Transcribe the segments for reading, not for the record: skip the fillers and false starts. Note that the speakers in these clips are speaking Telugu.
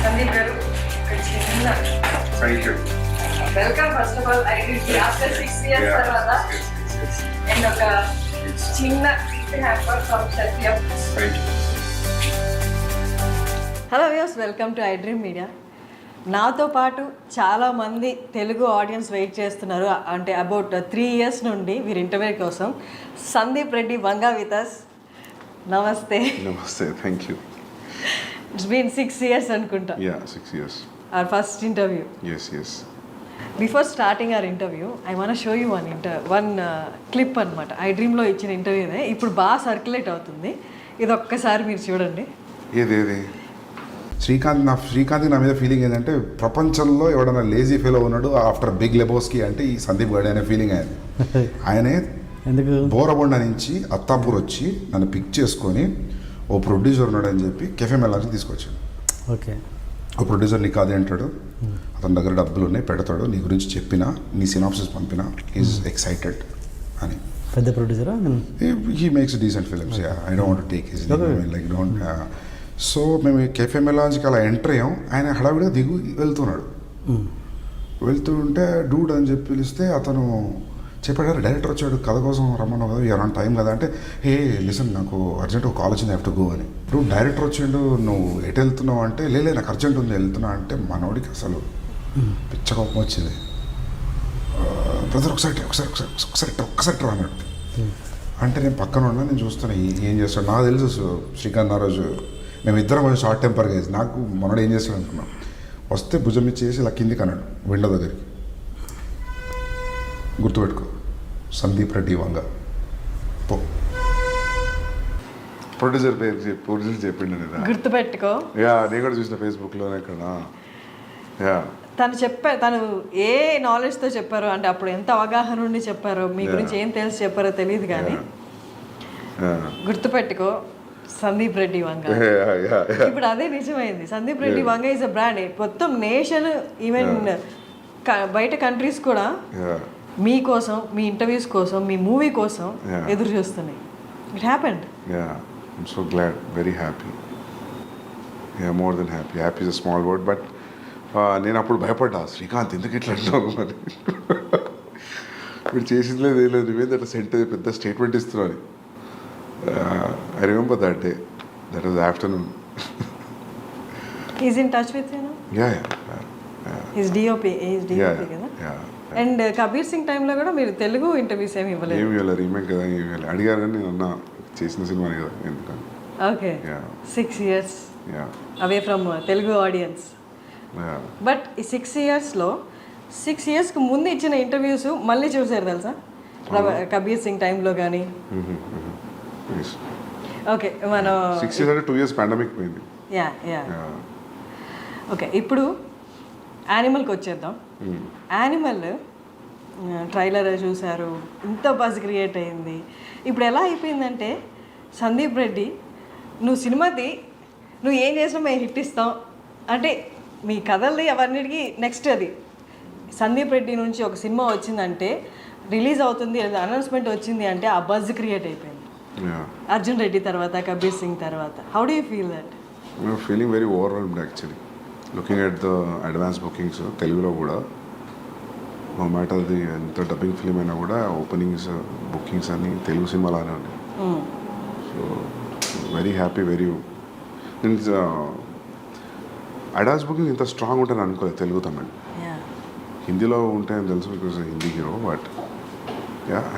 Sandeep garu, chinna. Thank you. Welcome first of all. iDream after 6 years tarvata. And oka chinna gift hamper from Satyam. Thank you. Hello views, welcome to iDream media. నాతో పాటు చాలామంది తెలుగు ఆడియన్స్ వెయిట్ చేస్తున్నారు. అంటే అబౌట్ 3 years నుండి వీరి ఇంటర్వ్యూ కోసం. Sandeep Reddy Vanga with us. నమస్తే. Namaste, thank you. It's been 6 years అనుకుంటా. Yeah, 6 years. Our first interview. Yes. Before starting hour interview I want show you one clip అనమాట. iDreamలో ఇచ్చిన ఇంటర్వ్యూనే ఇప్పుడు బాగా సర్క్యులేట్ అవుతుంది. ఇది ఒక్కసారి మీరు చూడండి. ఏది శ్రీకాంత్ నా మీద ఫీలింగ్ ఏంటంటే ప్రపంచంలో ఎవడన్నా లేజీ ఫెలో ఉన్నాడు ఆఫ్టర్ బిగ్ లెబోస్కి అంటే ఈ సందీప్ గడి అనే ఫీలింగ్ ఆయనే ఎందుకు బోరబొండ నుంచి అత్తాపూర్ వచ్చి నన్ను పిక్ చేసుకొని ఓ ప్రొడ్యూసర్ ఉన్నాడని చెప్పి కెఫే మెలాకి తీసుకొచ్చాడు. ఓకే, ఓ ప్రొడ్యూసర్ నీకు అదే అంటాడు, అతని దగ్గర డబ్బులు ఉన్నాయి పెడతాడు, నీ గురించి చెప్పినా నీ సినాప్సిస్ పంపినా ఈజ్ ఎక్సైటెడ్ అని. పెద్ద ప్రొడ్యూసరా? He makes decent films. I don't want to take his like don't. So మేము కెఫే మెలాన్స్కి అలా ఎంటర్ అయ్యాం. ఆయన హడావిడిగా దిగు వెళ్తున్నాడు. వెళ్తుంటే డూడ్ అని చెప్పి పిలిస్తే అతను చెప్పాడు, డైరెక్టర్ వచ్చాడు కథ కోసం రమ్మన్నావు కదా, యూఆర్ ఆన్ టైం కదా అంటే, హే లిసన్ నాకు అర్జెంట్ ఒక కాల్ వచ్చింది, హ్యావ్ టు గో అని. నువ్వు డైరెక్టర్ వచ్చిండు, నువ్వు ఎటు వెళ్తున్నావు అంటే, లేలే నాకు అర్జెంట్ ఉంది వెళ్తున్నా అంటే, మనోడికి అసలు పిచ్చ కోపం వచ్చింది. బ్రదర్ ఒక్కసారి రా అన్నాడు. అంటే నేను పక్కన ఉన్నా, నేను చూస్తున్నా ఏం చేస్తాడు. నాకు తెలుసు శ్రీకాంత్ ఆ రోజు మేము ఇద్దరం కొంచెం షార్ట్ టెంపర్గా వేసి నాకు మనోడు ఏం చేస్తాడు అనుకున్నాం. వస్తే భుజం ఇచ్చేసి ఇలా కిందికి అన్నాడు విండో దగ్గరికి, గుర్తుపెట్టుకో సందీప్ రెడ్డి వంగ పో. ప్రొడ్యూసర్ చెప్పిండు గుర్తుపెట్టుకో. యా, నేను కూడా చూసిన ఫేస్బుక్లోనే ఇక్కడ. యా, తను ఏ నాలెడ్జ్తో చెప్పారో, అంటే అప్పుడు ఎంత అవగాహన ఉండి చెప్పారో, మీ గురించి ఏం తెలిసి చెప్పారో తెలియదు కానీ గుర్తుపెట్టుకో సందీప్ రెడ్డి వంగ. ఇప్పుడు అదే నిజమైంది. సందీప్ రెడ్డి వంగ ఈజ్ అ బ్రాండ్. మొత్తం నేషన్, ఈవెన్ బయట కంట్రీస్ కూడా మీకోసం, మీ ఇంటర్వ్యూస్ కోసం, మీ మూవీ కోసం ఎదురు చూస్తున్నాయి. It happened. I'm so glad, very happy. More than happy. Happy is a small word, but నేను అప్పుడు భయపడ్డా, శ్రీకాంత్ ఎందుకు ఇట్లా అంటావు మరి, మీరు చేసింది లేదు ఏం లేదు, నువ్వేంది అట్లా పెద్ద స్టేట్మెంట్ ఇస్తున్నావు. I remember that day. That was afternoon. He's in touch with you now? Yeah. He's DOP. He's DOP కదా? Yeah. అండ్ కబీర్ సింగ్ టైంలో కూడా మీరు తెలుగు ఇంటర్వ్యూస్ ఏమి ఇవ్వలేదు? ఏమి ఇవ్వలేదు, రీమేక్ కదా, ఏమి ఇవ్వలేదు. అడిగారు కానీ నేను అన్నా చేసిన సినిమానే కదా ఎందుకని. Okay, 6 years away from Telugu audience. But ఈ 6 yearsలో 6 yearsకి ముందు ఇచ్చిన ఇంటర్వ్యూస్ మళ్ళీ చూసారు తెలుసా? కబీర్ సింగ్ టైంలో కానీ. ఓకే, మనం 6 years అంటే 2 years పాండమిక్ పోయింది. యా. ఓకే, ఇప్పుడు యానిమల్కి వచ్చేద్దాం. యానిమల్ ట్రైలర్ చూశారు, ఇంత బజ్ క్రియేట్ అయింది. ఇప్పుడు ఎలా అయిపోయిందంటే, సందీప్ రెడ్డి నువ్వు ఏం చేసినా మేము హిట్ ఇస్తాం అంటే, మీ కథల్ని అవన్నిటికీ నెక్స్ట్ అది సందీప్ రెడ్డి నుంచి ఒక సినిమా వచ్చిందంటే, రిలీజ్ అవుతుంది అనౌన్స్మెంట్ వచ్చింది అంటే ఆ బజ్ క్రియేట్ అయిపోయింది. అర్జున్ రెడ్డి తర్వాత, కబీర్ సింగ్ తర్వాత. How do you feel that? Feeling very overwhelmed actually. Looking at the advance bookings తెలుగులో కూడా, నో మ్యాటర్ అది ఎంత డబ్బింగ్ ఫిలిం అయినా కూడా ఓపెనింగ్స్ బుకింగ్స్ అన్ని తెలుగు సినిమాలానే ఉన్నాయి. So very happy. Advance booking ఇంత స్ట్రాంగ్ ఉంటాను అనుకోలేదు తెలుగు తమిళ్. హిందీలో ఉంటాయని తెలుసు, because Hindi hero. But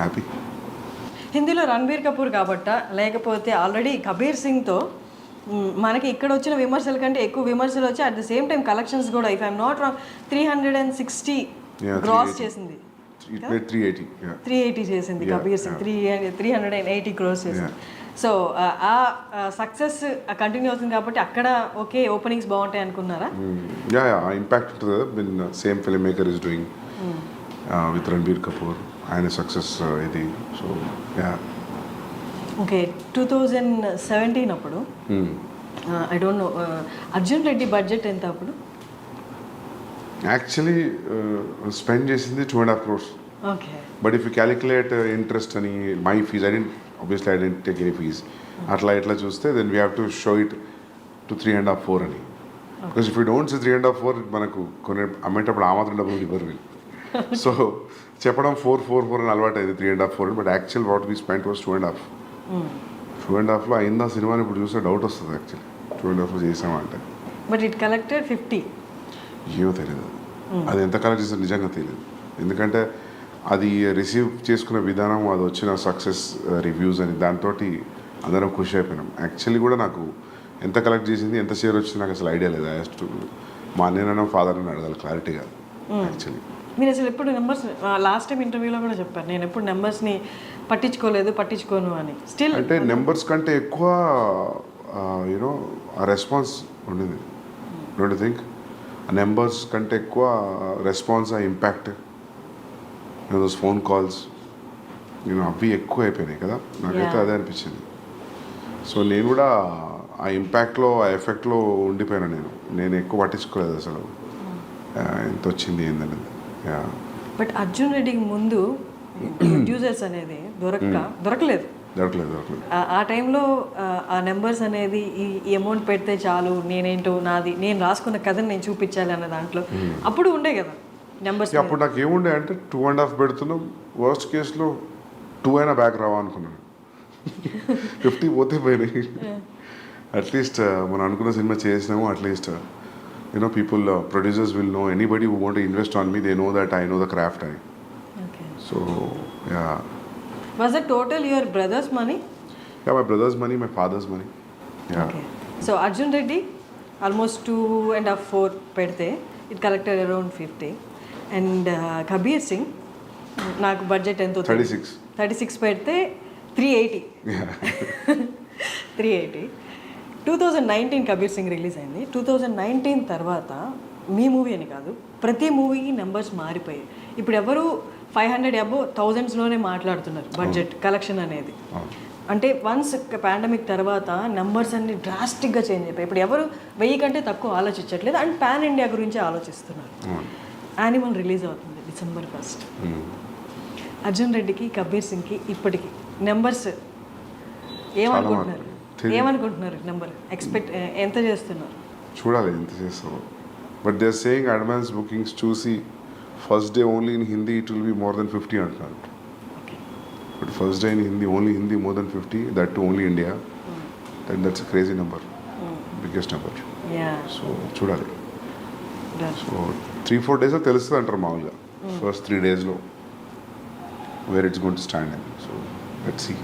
happy. హిందీలో రణబీర్ కపూర్ కాబట్టా, లేకపోతే ఆల్రెడీ కబీర్ సింగ్తో మనకి ఇక్కడ వచ్చిన విమర్శల కంటే ఎక్కువ విమర్శలు వచ్చి, at the same time collections కూడా, if I'm not wrong, 360 gross చేసింది. 380 చేసింది కబీర్ సింగ్. 380 crores చేసింది. సో ఆ సక్సెస్ కంటిన్యూ అవుతుంది కాబట్టి అక్కడ ఓకే ఓపెనింగ్స్ బాగుంటాయి అనుకున్నారా? ఇంపాక్ట్ ఉంటుంది కదా. Been same film maker is doing with Ranbir Kapoor, ఆయన సక్సెస్ ఇది. సో ఓకే, 2017 అప్పుడు I don't know Arjun Reddy budget ఎంత అప్పుడు? యాక్చువల్లీ స్పెండ్ చేసింది 2.5 crores. Okay, but if you calculate interest అని my fees, I don't take any fees, అట్లా ఇట్లా చూస్తే then we have to show it to 3.5-4 అని. Because if you don't say 3.5, 4 మనకు కొన్ని అమ్మేటప్పుడు ఆ మాత్రం డబ్బులు ఇవ్వరు వీళ్ళు. సో చెప్పడం 4 అని అలవాటు అయింది, 3.5, 4, but actual what we spent was 2.5. 2.5లో అయిందా సినిమాని ఇప్పుడు చూస్తే డౌట్ వస్తుంది యాక్చువల్లీ 2.5లో చేసామంటే. But it collected 50. ఏమో తెలియదు అది ఎంత కలెక్ట్ చేస్తే నిజంగా తెలియదు. ఎందుకంటే అది రిసీవ్ చేసుకునే విధానం, అది వచ్చిన సక్సెస్ రివ్యూస్ అని దాంతో అందరం ఖుషి అయిపోయినాం. యాక్చువల్లీ కూడా నాకు ఎంత కలెక్ట్ చేసింది, ఎంత షేర్ వచ్చింది నాకు అసలు ఐడియా లేదు. ఐ మా అన్నయ్య ఫాదర్ అని అడగాలి క్లారిటీగా యాక్చువల్లీ. మీరు అసలు ఎప్పుడు నెంబర్స్, లాస్ట్ టైం ఇంటర్వ్యూలో కూడా చెప్పారు, నేను ఎప్పుడు నెంబర్స్ని పట్టించుకోను అని. స్టిల్ అంటే నెంబర్స్ కంటే ఎక్కువ యూనో ఆ రెస్పాన్స్ ఉండింది. డోంట్ థింక్ ఆ నెంబర్స్ కంటే ఎక్కువ రెస్పాన్స్, ఆ ఇంపాక్ట్, దోస్ ఫోన్ కాల్స్ అవి ఎక్కువ అయిపోయినాయి కదా, నాకైతే అదే అనిపించింది. సో నేను కూడా ఆ ఇంపాక్ట్లో, ఆ ఎఫెక్ట్లో ఉండిపోయాను. నేను ఎక్కువ పట్టించుకోలేదు అసలు ఎంత వచ్చింది ఏందనేది. బట్ అర్జున్ రెడ్డికి ముందు ప్రొడ్యూసర్స్ అనేది దొరకలేదు. ఆ టైంలో ఆ నెంబర్స్ అనేది ఈ అమౌంట్ పెడితే చాలు, నేనేంటో నేను రాసుకున్న కథను నేను చూపించాలి అన్న దాంట్లో అప్పుడు ఉండే కదా నెంబర్స్. అప్పుడు నాకు ఏముండే అంటే 2.5 పెడుతున్నాం, వర్స్ట్ కేసులో 2 అయినా బ్యాక్ రావా అనుకున్నాను. 50 పోతే పోయినాయి. అట్లీస్ట్ మనం అనుకున్న సినిమా చేసినాము. At least you know people, producers will know, anybody who want to invest on me, they know that I know the craft అని. So yeah. Was it total your brother's money? Yeah, my brother's money, my father's money. Yeah. Okay. So Arjun Reddy almost 2.5, 4 pedte, it collected around 50. And Kabir Singh, నాకు బడ్జెట్ ఎంతో 36 పెడితే 380. Yeah. 380. 2019 కబీర్ సింగ్ రిలీజ్ అయింది. 2019 తర్వాత మీ మూవీ అని కాదు, ప్రతి మూవీకి నెంబర్స్ మారిపోయాయి. ఇప్పుడు ఎవరు 500 అబోవ్ 1000స్లోనే మాట్లాడుతున్నారు బడ్జెట్ కలెక్షన్ అనేది. అంటే వన్స్ పాండమిక్ తర్వాత నెంబర్స్ అన్ని డ్రాస్టిక్గా చేంజ్ అయిపోయి ఇప్పుడు ఎవరు 1000 కంటే తక్కువ ఆలోచించట్లేదు, అండ్ పాన్ ఇండియా గురించి ఆలోచిస్తున్నారు. యానిమల్ రిలీజ్ అవుతుంది December 1st. అర్జున్ రెడ్డికి, కబీర్ సింగ్కి ఇప్పటికి నెంబర్స్ ఏమనుకుంటున్నారు నెంబర్ ఎక్స్పెక్ట్ ఎంత చేస్తున్నారు? చూడాలి ఎంత చేస్తామో. But they are saying advance bookings చూసి first day only in Hindi it will be more than 50 అంటున్నారు. But first day in Hindi, only Hindi more than 50, that only India. That's a crazy number, biggest number. So చూడాలి. సో 3-4 డేస్లో తెలుస్తుంది అంటారు మామూలుగా. ఫస్ట్ 3 డేస్లో where it's going to stand అని. So let's see.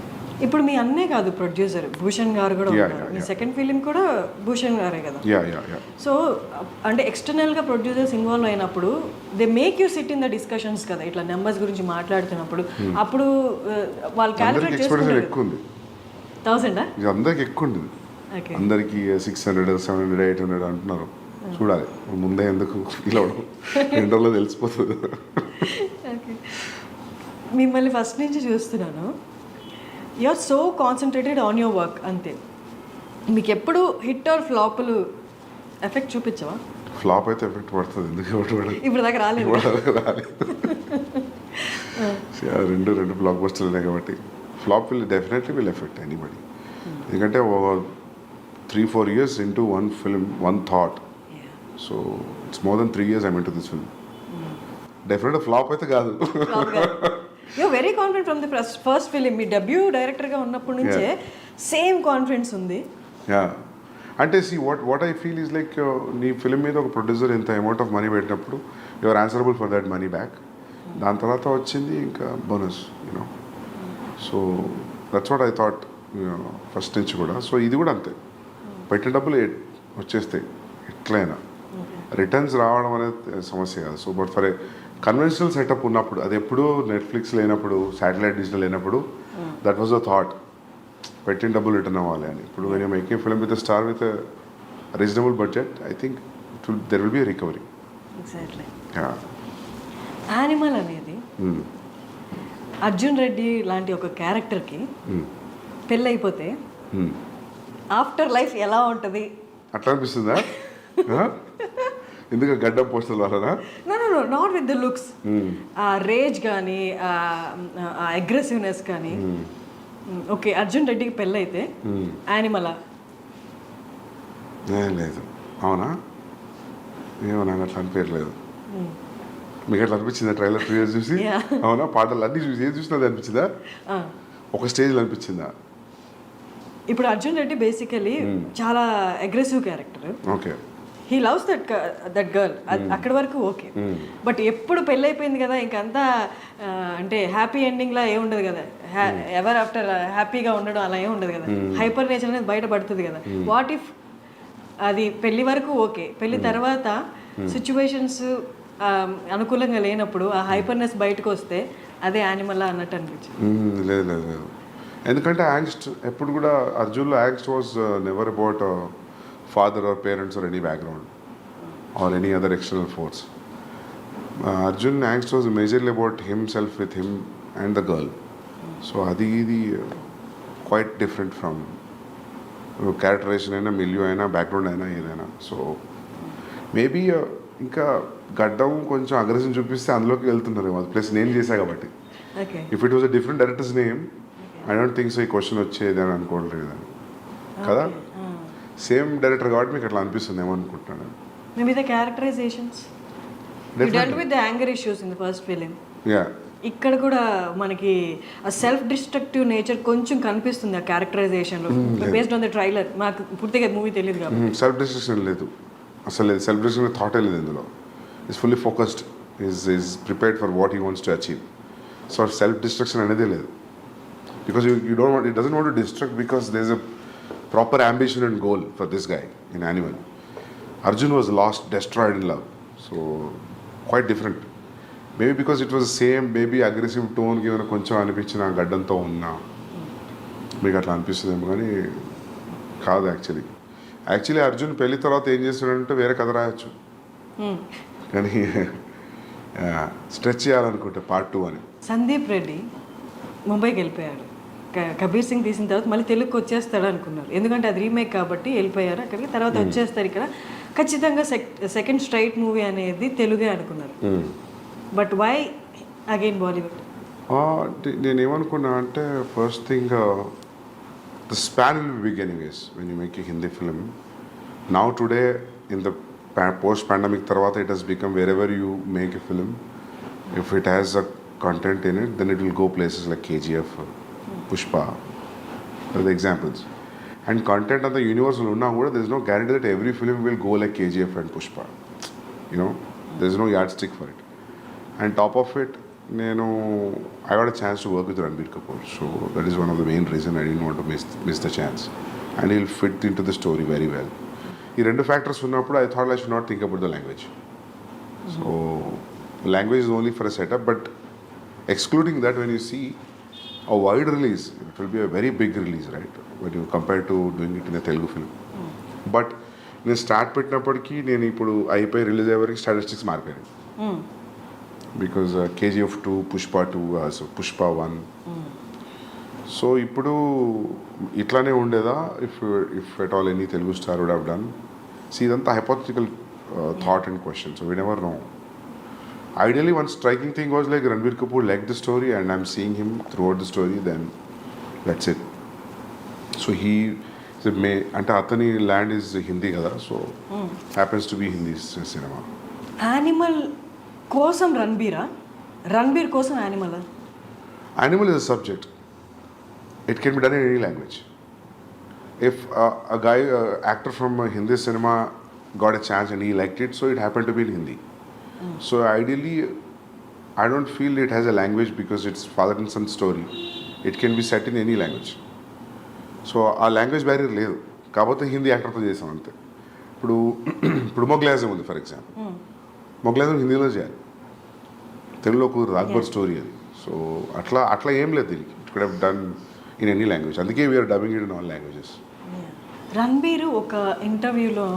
ఇప్పుడు మీ అన్నే కాదు ప్రొడ్యూసర్, భూషణ్ గారు కూడా ఉన్నారు. మీ సెకండ్ ఫిలిం కూడా భూషణ్ గారే కదా. సో అంటే ఎక్స్టర్నల్గా ప్రొడ్యూసర్స్ ఇన్వాల్వ్ అయినప్పుడు they make you SIT in the discussions కదా, ఇట్లా నెంబర్స్ గురించి మాట్లాడుతున్నప్పుడు. అప్పుడు వాళ్ళు క్యాలిక్యులేట్ చేసుకుంటారు. ఎక్కువ ఉంది 1000 అందరికి ఎక్కువ ఉంది. అందరికి 600, 700, 800 అంటున్నారు. చూడాలి ముందే ఎందుకు ఫీల్ అవ్వడం, 2 రోజుల్లో తెలిసిపోతుంది. మిమ్మల్ని ఫస్ట్ నుంచి చూస్తున్నాను, you are so concentrated on your work అంతే. మీకు ఎప్పుడు హిట్ ఆర్ ఫ్లాప్లు ఎఫెక్ట్ చూపించవా? ఫ్లాప్ అయితే ఎఫెక్ట్ పడుతుంది, ఎందుకు ఇప్పుడు దాకా రాలేదు. రెండు బ్లాక్ బస్టర్లు ఉన్నాయి కాబట్టి flop definitely will effect anybody. ఎందుకంటే 3-4 years into one film, one thought. So it's more than 3 years I'm into this film. Definitely flop అయితే కాదు. You're very confident from the first film. మీ డెబ్యూ డైరెక్టర్గా ఉన్నప్పటి నుంచే సేమ్ కాన్ఫిడెన్స్ ఉంది. అంటే what I feel is like నీ ఫిల్మ్ మీద ఒక ప్రొడ్యూసర్ ఎంత అమౌంట్ ఆఫ్ మనీ పెట్టినప్పుడు you are answerable for that money back. దాని తర్వాత వచ్చింది ఇంకా bonus, you know. So that's what I thought first నుంచి కూడా. సో ఇది కూడా అంతే, పెట్టిన డబ్బులు వచ్చేస్తాయి ఎట్లయినా. రిటర్న్స్ రావడం అనేది సమస్య కాదు. So but for a conventional setup ఉన్నప్పుడు, అది ఎప్పుడు నెట్ఫ్లిక్స్ లేనప్పుడు, శాటిలైట్ డిజిటల్ లేనప్పుడు, దట్ వాజ్ ద థాట్, పెట్టిన డబ్బులు రిటర్న్ అవ్వాలి అని. ఇప్పుడు when you making film with star with reasonable budget, I think there will B recovery. Exactly. Animal అనేది అర్జున్ రెడ్డి లాంటి ఒక క్యారెక్టర్కి పెళ్ళైపోతే ఆఫ్టర్ లైఫ్ ఎలా ఉంటుంది అట్లా అనిపిస్తుందా? ఎందుకు గడ్డం పోస్టర్ల వలన? No not with the looks, ఆ రేజ్ కానీ ఆ అగ్రెసివ్నెస్ కానీ. ఓకే, అర్జున్ రెడ్డికి పెళ్ళైతే యానిమలా? లేదు. అవునా? ఏమో నాకు అట్లా అనిపించలేదు. మీకు అట్లా అనిపించిందా ట్రైలర్ 2 years చూసి? Yeah. అవునా? పాటలు అన్నీ చూసి ఏది చూసినా అది అనిపించిందా? ఒక స్టేజ్లో అనిపించిందా? ఇప్పుడు అర్జున్ రెడ్డి బేసికలీ చాలా aggressive character. Okay. He loves that girl. అక్కడి వరకు ఓకే. బట్ ఎప్పుడు పెళ్ళైపోయింది కదా ఇంకంతా అంటే హ్యాపీ ఎండింగ్లా ఏ ఉండదు కదా, ఎవర్ ఆఫ్టర్ హ్యాపీగా ఉండడం అలా ఏ ఉండదు కదా, హైపర్ నేచర్ అనేది బయటపడుతుంది కదా. వాట్ ఇఫ్ అది పెళ్లి వరకు ఓకే, పెళ్లి తర్వాత సిచ్యువేషన్స్ అనుకూలంగా లేనప్పుడు ఆ హైపర్నెస్ బయటకు వస్తే అదే యానిమల్ అన్నట్టు అనిపించింది. లేదు లేదు లేదు, ఎందుకంటే యాంగ్స్ట్ ఎప్పుడు కూడా అర్జున్లో angst was never about father or parents or any background or any other external force. Arjun angst was majorly about himself with him and the girl. So అది ఇది క్వైట్ డిఫరెంట్ ఫ్రమ్ క్యారెక్టరైజేషన్ అయినా, మిలియో అయినా, బ్యాక్గ్రౌండ్ అయినా ఏదైనా. సో మేబీ ఇంకా గడ్డం కొంచెం అగ్రెషన్ చూపిస్తే అందులోకి వెళ్తున్నారు. ప్లస్ నేను చేశా కాబట్టి. If it was a different directors name I don't think so ఈ క్వశ్చన్ వచ్చేది అని అనుకోవట్లేదు కదా. సేమ్ డైరెక్టర్ కాబట్టి మీకు అట్లా అనిపిస్తుంది ఏమో అనుకుంటున్నాను. Maybe the characterizations. You dealt with the anger issues in the first film. Yeah. ఇక్కడ కూడా మనకి ఆ సెల్ఫ్ డిస్ట్రక్టివ్ నేచర్ కొంచెం కనిపిస్తుంది ఆ క్యారెక్టరైజేషన్లో బేస్డ్ ఆన్ ద ట్రైలర్. మాకు పూర్తిగా మూవీ తెలియదు కాబట్టి. సెల్ఫ్ డిస్ట్రక్షన్ లేదు అసలు, లేదు. సెల్ఫ్ డిస్ట్రక్షన్ థాటే లేదు ఇందులో. Is fully focused, is prepared for what he wants to achieve. So self destruction అనేదే లేదు. Because you don't want, it doesn't want to destruct because there is a proper ambition and goal for this guy in Animal. Arjun was lost, destroyed in love. So, quite different. Maybe because it was the same, maybe aggressive tone given కొంచెం అనిపించిన గడ్డంతో ఉన్నా మీకు అట్లా అనిపిస్తుందేమో కానీ కాదు యాక్చువల్లీ అర్జున్ పెళ్లి తర్వాత ఏం చేస్తున్నాడంటే వేరే కథ రాయొచ్చు కానీ స్ట్రెచ్ చేయాలనుకుంటే పార్ట్ 2 అని. సందీప్ రెడ్డి ముంబైకి వెళ్ళిపోయాడు. కబీర్ సింగ్ తీసిన తర్వాత మళ్ళీ తెలుగుకి వచ్చేస్తాడు అనుకున్నారు, ఎందుకంటే అది రీమేక్ కాబట్టి వెళ్ళిపోయారు అక్కడికి. తర్వాత వచ్చేస్తారు ఇక్కడ ఖచ్చితంగా సెకండ్ స్ట్రైట్ మూవీ అనేది తెలుగే అనుకున్నారు. But why again Bollywood? నేనేమనుకున్నా అంటే first thing the span will be big anyways when you make a Hindi film. Now today in the post pandemic తర్వాత it has become wherever you make a film, if it has a content in it then it will go places like KGF, Pushpa, are the examples. And content of the universe will unna kuda there is no guarantee that every film will go like KGF and Pushpa. You know, there is no yardstick for it. And top of it, I got a chance to work with Ranbir Kapoor, so that is one of the main reason I didn't want to miss the chance. And he'll fit into the story very well. Ee rendu factors unnappudu I thought I should not think about the language. So language is only for a setup, but excluding that, when you see a wide release, it will be a very big release, right, when you compare to doing it in a Telugu film. But నేను స్టార్ట్ పెట్టినప్పటికీ నేను ఇప్పుడు అయిపోయి రిలీజ్ అయ్యే వరకు స్టాటిస్టిక్స్ మారిపోయాయి. Because KGF 2, Pushpa 2, so Pushpa 1. So ఇప్పుడు ఇట్లానే ఉండేదా if at all any Telugu star would have done. So ఇదంతా hypothetical thought and question, so we never know. Ideally, one striking thing was like Ranbir Kapoor liked the story and I'm seeing him throughout the story, then that's it. So he ante atani land is Hindi kada, so happens to be Hindi cinema. Animal kosam Ranbir kosam animal. Animal is a subject. It can be done in any language. If a guy actor from Hindi cinema got a chance and he liked it, so it happened to be in Hindi. So ideally, I don't feel it has a language because it's father and son story. It can be set in any language. So ఆ లాంగ్వేజ్ బ్యారియర్ లేదు కాకపోతే హిందీ యాక్టర్తో చేసాం అంతే. ఇప్పుడు మొగ్లాజం ఉంది ఫర్ ఎగ్జాంపుల్, మొగ్లాజం హిందీలో చేయాలి, తెలుగులో కుదరదు, అక్బర్ స్టోరీ అది. సో అట్లా ఏం లేదు దీనికి. It could have done in any language, అందుకే we are dubbing it in all languages. Ranbir ఒక ఇంటర్వ్యూలో,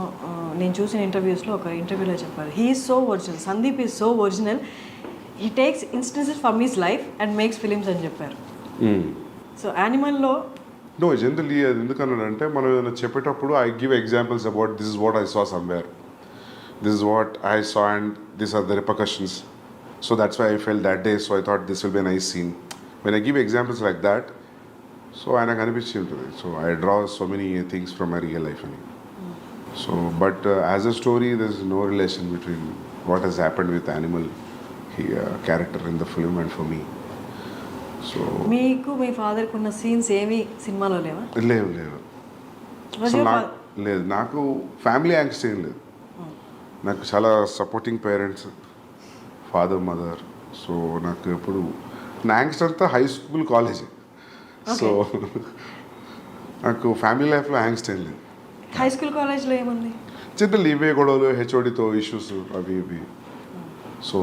నేను చూసిన ఇంటర్వ్యూస్లో ఒక ఇంటర్వ్యూలో చెప్పారు, he is so original, Sandeep is so original, he takes instances from his life and makes films అని చెప్పారు. సో యానిమల్లో నో జనరల్లీ అది ఎందుకన్నానంటే మనం ఏదైనా చెప్పేటప్పుడు I give examples about this is what I saw somewhere, this is what I saw and this are the repercussions, so that's why I fell that day, so I thought this will be nice scene. When I give examples like that, so ఆయనకు అనిపించి ఉంటుంది. So I draw so many things from my real life అని. So, but as a story, there's no relation between what has happened with animal character in the film and for me. So, మీకు మీ ఫాదర్కి ఉన్న సీన్స్ ఏమి సినిమాలో లేవా? లేవు Was అసలు your నాకు లేదు. నాకు ఫ్యామిలీ యాంగ్స్ట్ ఏం లేదు. నాకు చాలా supporting parents, father mother. So నాకు ఎప్పుడు నా యాంగ్స్ట్ అంతా హై స్కూల్ కాలేజే. సో నాకు ఫ్యామిలీ లైఫ్లో యాంగ్స్ట్ ఏం లేదు. హై స్కూల్ కాలేజ్లో ఏముంది? జనరల్ ఇవే గొడవలు, హెచ్ఓడితో ఇష్యూస్ అవి ఇవి. సో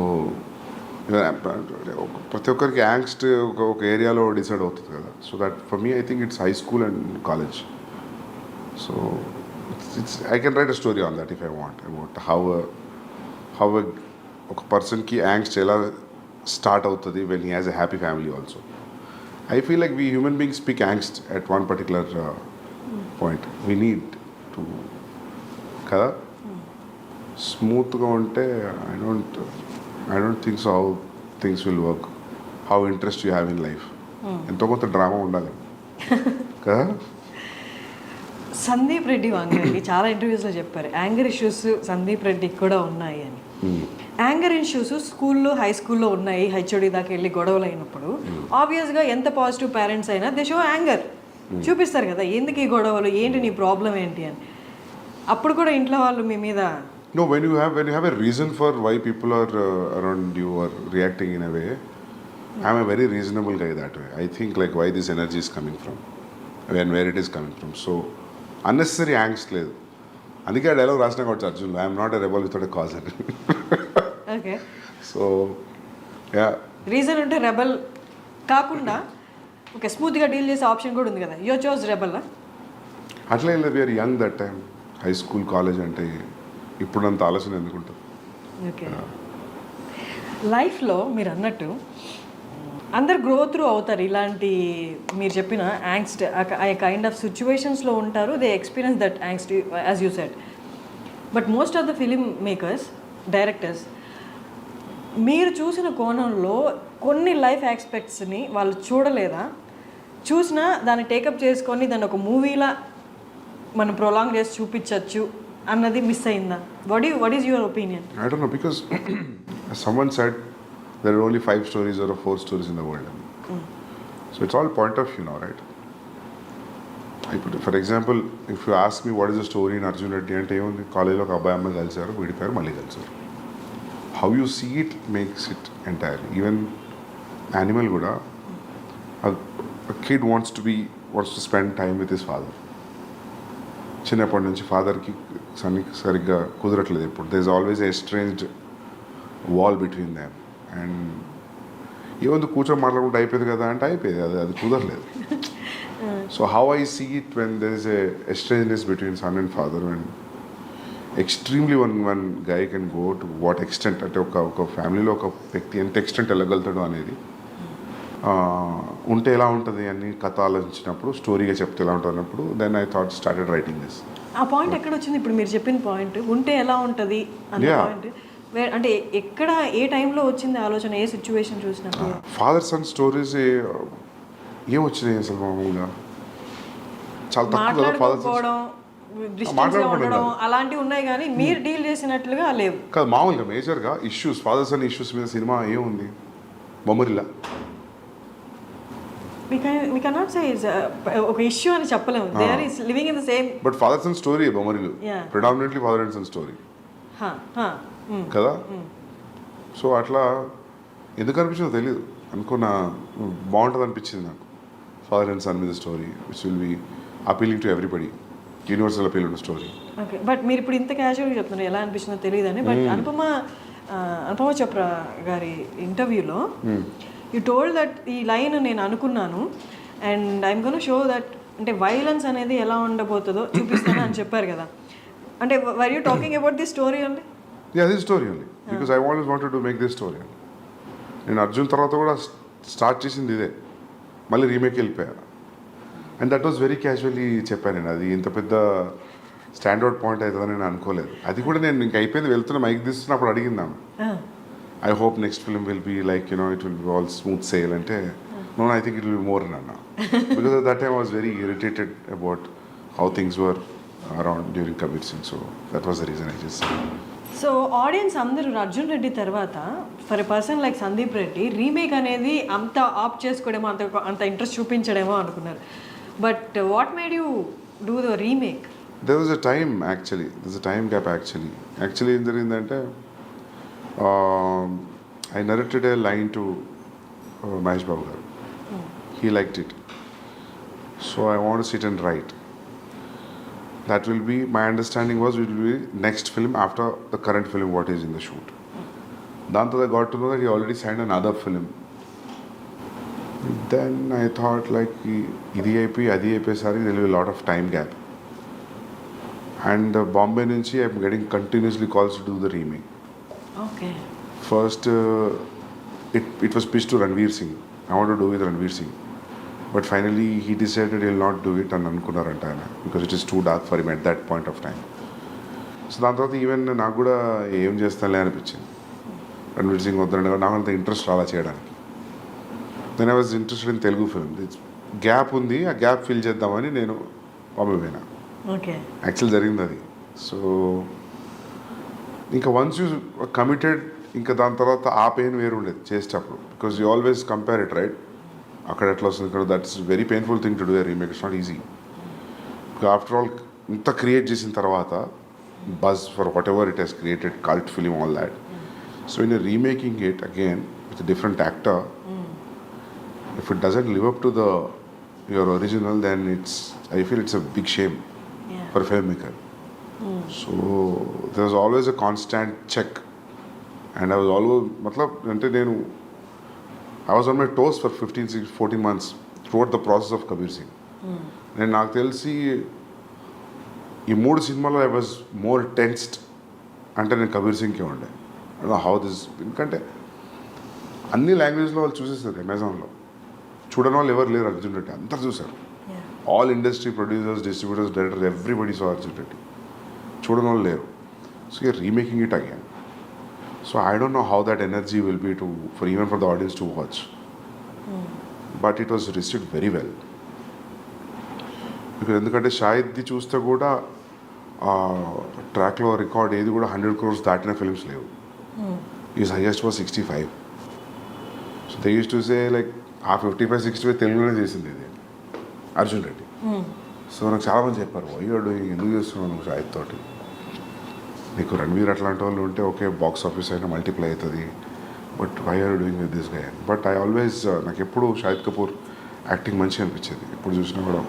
ప్రతి ఒక్కరికి యాంగ్స్ట్ ఒక ఏరియాలో డిసైడ్ అవుతుంది కదా. So that for me I think it's high school and college. So it's I can write a story on that if I want about how ఒక పర్సన్కి యాంగ్స్ట్ ఎలా స్టార్ట్ అవుతుంది when he has a happy family also. I feel like we human beings speak angst at one particular point. We need to kada smooth ga unte I don't think so how things will work, how interest you have in life. Ento konta drama undali kada. Sandeep Reddy వాంగకి చాలా ఇంటర్వ్యూస్లో చెప్పారు యాంగర్ ఇష్యూస్ సందీప్ రెడ్డికి కూడా ఉన్నాయి అని. యాంగర్ ఇష్యూస్ స్కూల్లో హై స్కూల్లో ఉన్నాయి, హెచ్ఓడి దాకా వెళ్ళి గొడవలు అయినప్పుడు ఆబ్వియస్గా ఎంత పాజిటివ్ పేరెంట్స్ అయినా దే షో యాంగర్ చూపిస్తారు కదా, ఎందుకు ఈ గొడవలు, ఏంటి నీ ప్రాబ్లం ఏంటి అని. అప్పుడు కూడా ఇంట్లో వాళ్ళు మీ మీద No, when you have a reason for why people are around you or reacting in a way, I'm a very reasonable guy that way. I think like why this energy is coming from and where it is coming from. So unnecessary angst లేదు. అందుకే ఆ డైలాగ్ రాసిన కాబట్టి Arjun, I'm not a rebel without a cause అని. ఓకే, సో యా రీజన్ ఉంటే రెబల్ కాకుండా ఓకే స్మూత్గా డీల్ చేసే ఆప్షన్ కూడా ఉంది కదా. యో చోజ్ రెబల్ అట్లా ఏం లేదు. We are young that time. High school college అంటే ఇప్పుడంత ఆలోచన ఎందుకుంటుంది. ఓకే, లైఫ్లో మీరు అన్నట్టు అందరు గ్రో త్రూ అవుతారు. ఇలాంటి మీరు చెప్పిన యాంగ్స్ట్ ఆ కైండ్ ఆఫ్ సిచ్యువేషన్స్లో ఉంటారు. They experience that angst as you said. But most of the film makers, directors మీరు చూసిన కోణంలో కొన్ని లైఫ్ ఆస్పెక్ట్స్ని వాళ్ళు చూడలేదా? చూసినా దాన్ని టేకప్ చేసుకొని దాన్ని ఒక మూవీలా మనం ప్రొలాంగ్ చేసి చూపించవచ్చు అన్నది మిస్ అయిందా? What is your opinion? I don't know, because someone said there are only 5 stories or 4 stories in the world. So it's all point of view now, right? For example, if you ask me what is the story in Arjun Reddy అంటే ఏముంది, కాలేజీలో ఒక అబ్బాయి అమ్మాయి కలిసారు, విడిపోయారు, మళ్ళీ కలిసారు. How you see it makes it entirely. Even animal కూడా a kid wants to spend time with his father. చిన్నప్పటి నుంచి ఫాదర్కి సరిగ్గా కుదరట్లేదు. ఇప్పుడు there is always a estranged wall between them. And ఏముంది కూర్చొని మాట్లాడుకుంటే అయిపోయింది కదా అంటే అయిపోయింది, అది కుదరలేదు. So how I see it when there is a estrangement between son and father, and extremely one guy can go to what extent, అంటే ఒక ఫ్యామిలీలో ఒక వ్యక్తి ఎంత ఎక్స్టెంట్ వెళ్ళగలుగుతాడు అనేది ఉంటే ఎలా ఉంటుంది అని కథ ఆలోచించినప్పుడు, స్టోరీగా చెప్తే ఎలా ఉంటుంది అన్నప్పుడు then I thought started writing this. ఆ పాయింట్ ఎక్కడ వచ్చింది? ఇప్పుడు మీరు చెప్పిన పాయింట్ ఉంటే ఎలా ఉంటుంది అనే పాయింట్ అంటే ఎక్కడ ఏ టైంలో వచ్చింది ఆలోచన, ఏ సిచ్యువేషన్ చూసినప్పుడు? ఫాదర్ సన్ స్టోరీస్ ఏం వచ్చినాయి అసలు మామూలుగా చాలా తక్కువ కదా. ఫాదర్ ఉండడం అలాంటివి ఉన్నాయి కానీ మీరు డీల్ చేసినట్లుగా లేవు కాదు. మామూలుగా మేజర్గా ఇష్యూస్, ఫాదర్ సన్ ఇష్యూస్ మీద సినిమా ఏముంది, బొమ్మరిల్లా. we cannot say it's ఒక ఇష్యూ అని చెప్పలేము. they are living in the same, but father son story Bommarillu predominantly father and son story కదా. సో అట్లా ఎందుకు అనిపించిందో తెలియదు, అనుకున్నా బాగుంటుంది అనిపించింది నాకు. ఫాదర్ అండ్ సన్ మీద story which will be appealing to everybody, universal appeal ఉన్న స్టోరీ. ఓకే, బట్ మీరు ఇప్పుడు ఇంత క్యాజువల్గా చెప్తున్నారు, ఎలా అనిపించిందో తెలియదని. బట్ అనుపమ చోప్రా గారి ఇంటర్వ్యూలో యూ టోల్డ్ దట్ ఈ లైన్ నేను అనుకున్నాను and I'm gonna show that, అంటే వైలెన్స్ అనేది ఎలా ఉండబోతుందో చూపిస్తాను అని చెప్పారు కదా. అంటే were you talking about the story అండి? Yeah, this story only, because I always wanted to make this story. నేను అర్జున్ తర్వాత కూడా స్టార్ట్ చేసింది ఇదే, మళ్ళీ రీమేక్ వెళ్ళిపోయా. And that was very casually చెప్పాను నేను. అది ఇంత పెద్ద స్టాండర్డ్ పాయింట్ అవుతుందని నేను అనుకోలేదు. అది కూడా నేను ఇంక అయిపోయింది వెళ్తున్నా మైక్ తీస్తున్నప్పుడు అడిగిందాము, I hope next film will be like it will be all smooth sail అంటే, no I think it will be more అన్న. Because at that time I was very irritated about how things were around during Kabir Singh. So that was the reason I just said. So audience అందరూ అర్జున్ రెడ్డి తర్వాత for a person like Sandeep Reddy remake అనేది అంత ఆప్ట్ చేసుకోవడమో అంత ఇంట్రెస్ట్ చూపించడమో అనుకున్నారు. But what made you do the remake? There was a time actually. There's a time gap actually. Actually, in the I narrated a line to Mahesh Babu garu. He liked it. So I want to sit and write. That will be, my understanding was it will be next film after the current film what is in the shoot. Then I got to know that he already signed another film. Then I thought like idi అయిపోయి అది అయిపోయేసరికి there will be a lot of time gap. And Bombay nunchi I'm getting continuously calls to do the remake. Okay. First it was pitched to Ranveer Singh. I want to do with Ranveer Singh. But finally he decided he'll not do it and అనుకున్నారంట ఆయన, because it is too dark for him at that point of time. So దాని తర్వాత ఈవెన్ నాకు కూడా ఏం చేస్తానులే అనిపించింది. రణ్వీర్ సింగ్ వద్దండి, నాకు అంత ఇంట్రెస్ట్ రాలా చేయడానికి. Then I was interested in Telugu film. Gap ఉంది, ఆ గ్యాప్ ఫిల్ చేద్దామని నేను బాంబే పోయినా. ఓకే. యాక్చువల్ జరిగింది అది. సో ఇంకా వన్స్ యూ కమిటెడ్, ఇంకా దాని తర్వాత ఆ పెయిన్ వేరు ఉండేది చేసేటప్పుడు, because you always compare it, right? అక్కడ ఎట్లా వస్తుంది, ఇక్కడ that's very painful thing to do a remake. It's not easy. After all ఇంత క్రియేట్ చేసిన తర్వాత buzz for what ever it has created, cult film, all that. So in remaking it again with different actor, if it doesn't live up to your original, then I feel it's a big shame for a filmmaker. So there was always a constant check, and I was always I was on my toes for 14 months throughout the process of Kabir Singh. నేను నాకు తెలిసి ఈ 3 సినిమాలో ఐ వాజ్ మోర్ టెన్స్డ్ అంటే నేను కబీర్ సింగ్కే ఉండే. హౌ దిస్, ఎందుకంటే అన్ని లాంగ్వేజ్లో వాళ్ళు చూసేస్తారు. అమెజాన్లో చూడని వాళ్ళు ఎవరు లేరు. అర్జున్ రెడ్డి అందరు చూసారు. All industry producers, distributors, directors, everybody so Arjun Reddy. చూడని వాళ్ళు లేరు. So you're remaking it again. So I don't know how that energy will be even for the audience to watch. But it was received very well. ఎందుకంటే షాహిద్ది చూస్తే కూడా ట్రాక్లో రికార్డ్ ఏది కూడా 100 crores దాటిన ఫిల్మ్స్ లేవు. Is highest was 65. So they use to say like ఆ 55-60 తెలుగులోనే చేసింది ఇది అర్జున్ రెడ్డి. సో నాకు చాలామంది చెప్పారు, అయ్యాడు ఎందుకు చేస్తున్నావు నువ్వు షాహిద్ తోటి, నీకు రణ్వీర్ అట్లాంటి వాళ్ళు ఉంటే ఓకే బాక్స్ ఆఫీస్ అయినా మల్టిప్లై అవుతుంది, but why are doing with this guy. But I always, నాకు ఎప్పుడు షాహిద్ కపూర్ యాక్టింగ్ మంచిగా అనిపించేది. ఎప్పుడు చూసినా కూడా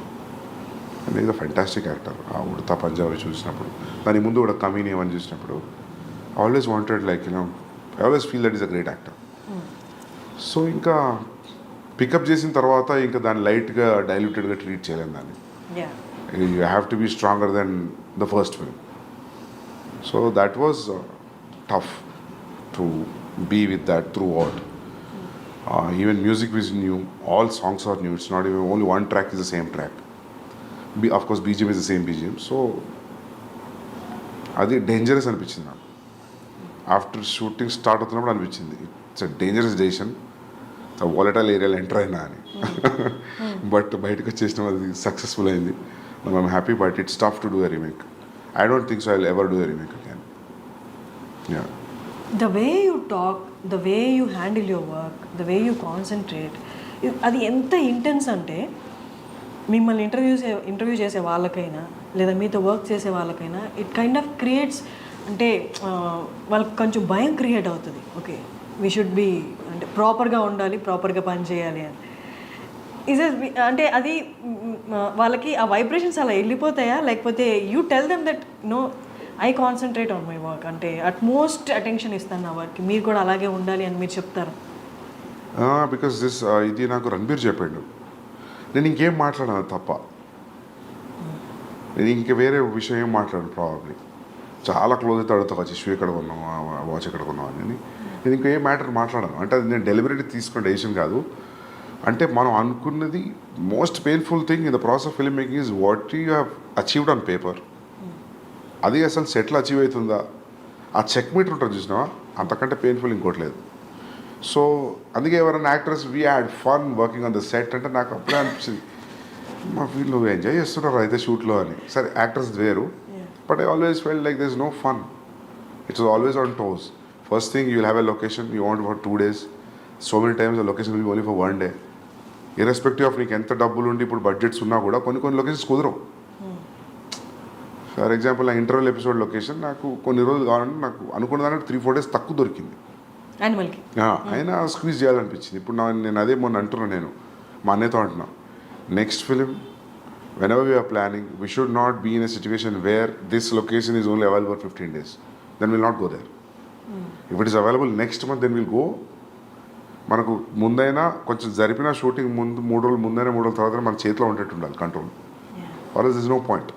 and is a fantastic actor. ఆ ఉడతా పంజాబీ చూసినప్పుడు, దాని ముందు కూడా కమీని ఏమని చూసినప్పుడు always wanted like I always feel that is a great actor. So ఇంకా పికప్ చేసిన తర్వాత ఇంకా దాన్ని లైట్గా డైల్యూటెడ్గా ట్రీట్ చేయలేము దాన్ని. You have to be stronger then the first film. So that was tough to be with that throughout. Even music is new, all songs are new, it's not even only one track is the same track. Of course BGM is the same BGM. So అది డేంజరస్ అనిపించింది నాకు. ఆఫ్టర్ షూటింగ్ స్టార్ట్ అవుతున్నప్పుడు అనిపించింది it's a dangerous decision, volatile ఏరియాలో ఎంటర్ అయినా అని. బట్ బయటకు వచ్చేసిన అది సక్సెస్ఫుల్ అయింది. I'm happy. But it's tough to do a remake. I don't think so I will ever do a remake again. Yeah, the way you talk, the way you handle your work, the way you concentrate, అది ఎంత ఇంటెన్స్ అంటే మిమ్మల్ని ఇంటర్వ్యూ చేసే వాళ్ళకైనా లేదా మీతో వర్క్ చేసే వాళ్ళకైనా ఇట్ కైండ్ ఆఫ్ క్రియేట్స్, అంటే వాళ్ళకి కొంచెం భయం క్రియేట్ అవుతుంది. ఓకే, వీ షుడ్ బీ, అంటే ప్రాపర్గా ఉండాలి, ప్రాపర్గా పని చేయాలి అని. అంటే అది వాళ్ళకి ఆ వైబ్రేషన్స్ అలా వెళ్ళిపోతాయా, లేకపోతే you tell them that no I concentrate on my work, అంటే అట్మోస్ట్ అటెన్షన్ ఇస్తాను నా వర్క్కి, మీరు కూడా అలాగే ఉండాలి అని మీరు చెప్తారు? బికాస్ ఇది నాకు రణబీర్ చెప్పాడు. నేను ఇంకేం మాట్లాడాను తప్ప, నేను ఇంక వేరే విషయం ఏం మాట్లాడాను. ప్రాబబ్లీ చాలా క్లోజ్ అయితే అడుగుతా, వచ్చి షూ ఎక్కడ కొన్నావు, వాచ్ ఎక్కడ కొన్నావు అని. నేను ఇంకో ఏ మ్యాటర్ మాట్లాడాను. అంటే అది నేను డెలిబరేట్లీ తీసుకున్న డెసిషన్ కాదు. అంటే మనం అనుకున్నది most painful thing in the process of film making is what you have achieved on paper. అది అసలు సెట్లో అచీవ్ అవుతుందా, ఆ చెక్ మీటర్ ఉంటుంది చూసినావా, అంతకంటే పెయిన్ఫుల్ ఇంకోటి లేదు. సో అందుకే ఎవరైనా actors we had fun working on the set అంటే నాకు అప్పుడే అనిపించింది మా వీళ్ళు ఎంజాయ్ చేస్తున్నారు అయితే షూట్లో అని. సరే యాక్టర్స్ వేరు, but I always felt like there is no fun. It's always on toes. First thing you will have a location, you want for 2 days. So many times the location will be only for 1 day. Irrespective of నీకు ఎంత డబ్బులు ఉండి ఇప్పుడు బడ్జెట్స్ ఉన్నా కూడా కొన్ని లొకేషన్స్ కుదరవు. ఫర్ ఎగ్జాంపుల్ నా ఇంటర్వెల్ ఎపిసోడ్ లొకేషన్ నాకు కొన్ని రోజులు కావాలంటే నాకు అనుకున్న దానికి 3-4 days తక్కువ దొరికింది. యానిమల్కి అయినా స్క్వీజ్ చేయాలనిపించింది. ఇప్పుడు నేను అదే మొన్న అంటున్నాను, నేను మా అన్నయ్యతో అంటున్నా, next film whenever we are planning, we should not be in a situation where this location is only available for 15 days. Then we'll not go there. If it is available next month, then we'll go. మనకు ముందైనా కొంచెం జరిపిన షూటింగ్ ముందు 3 రోజులు ముందైనా 3 రోజుల తర్వాత మన చేతిలో ఉండేట్టు ఉండాలి control. Or is no point.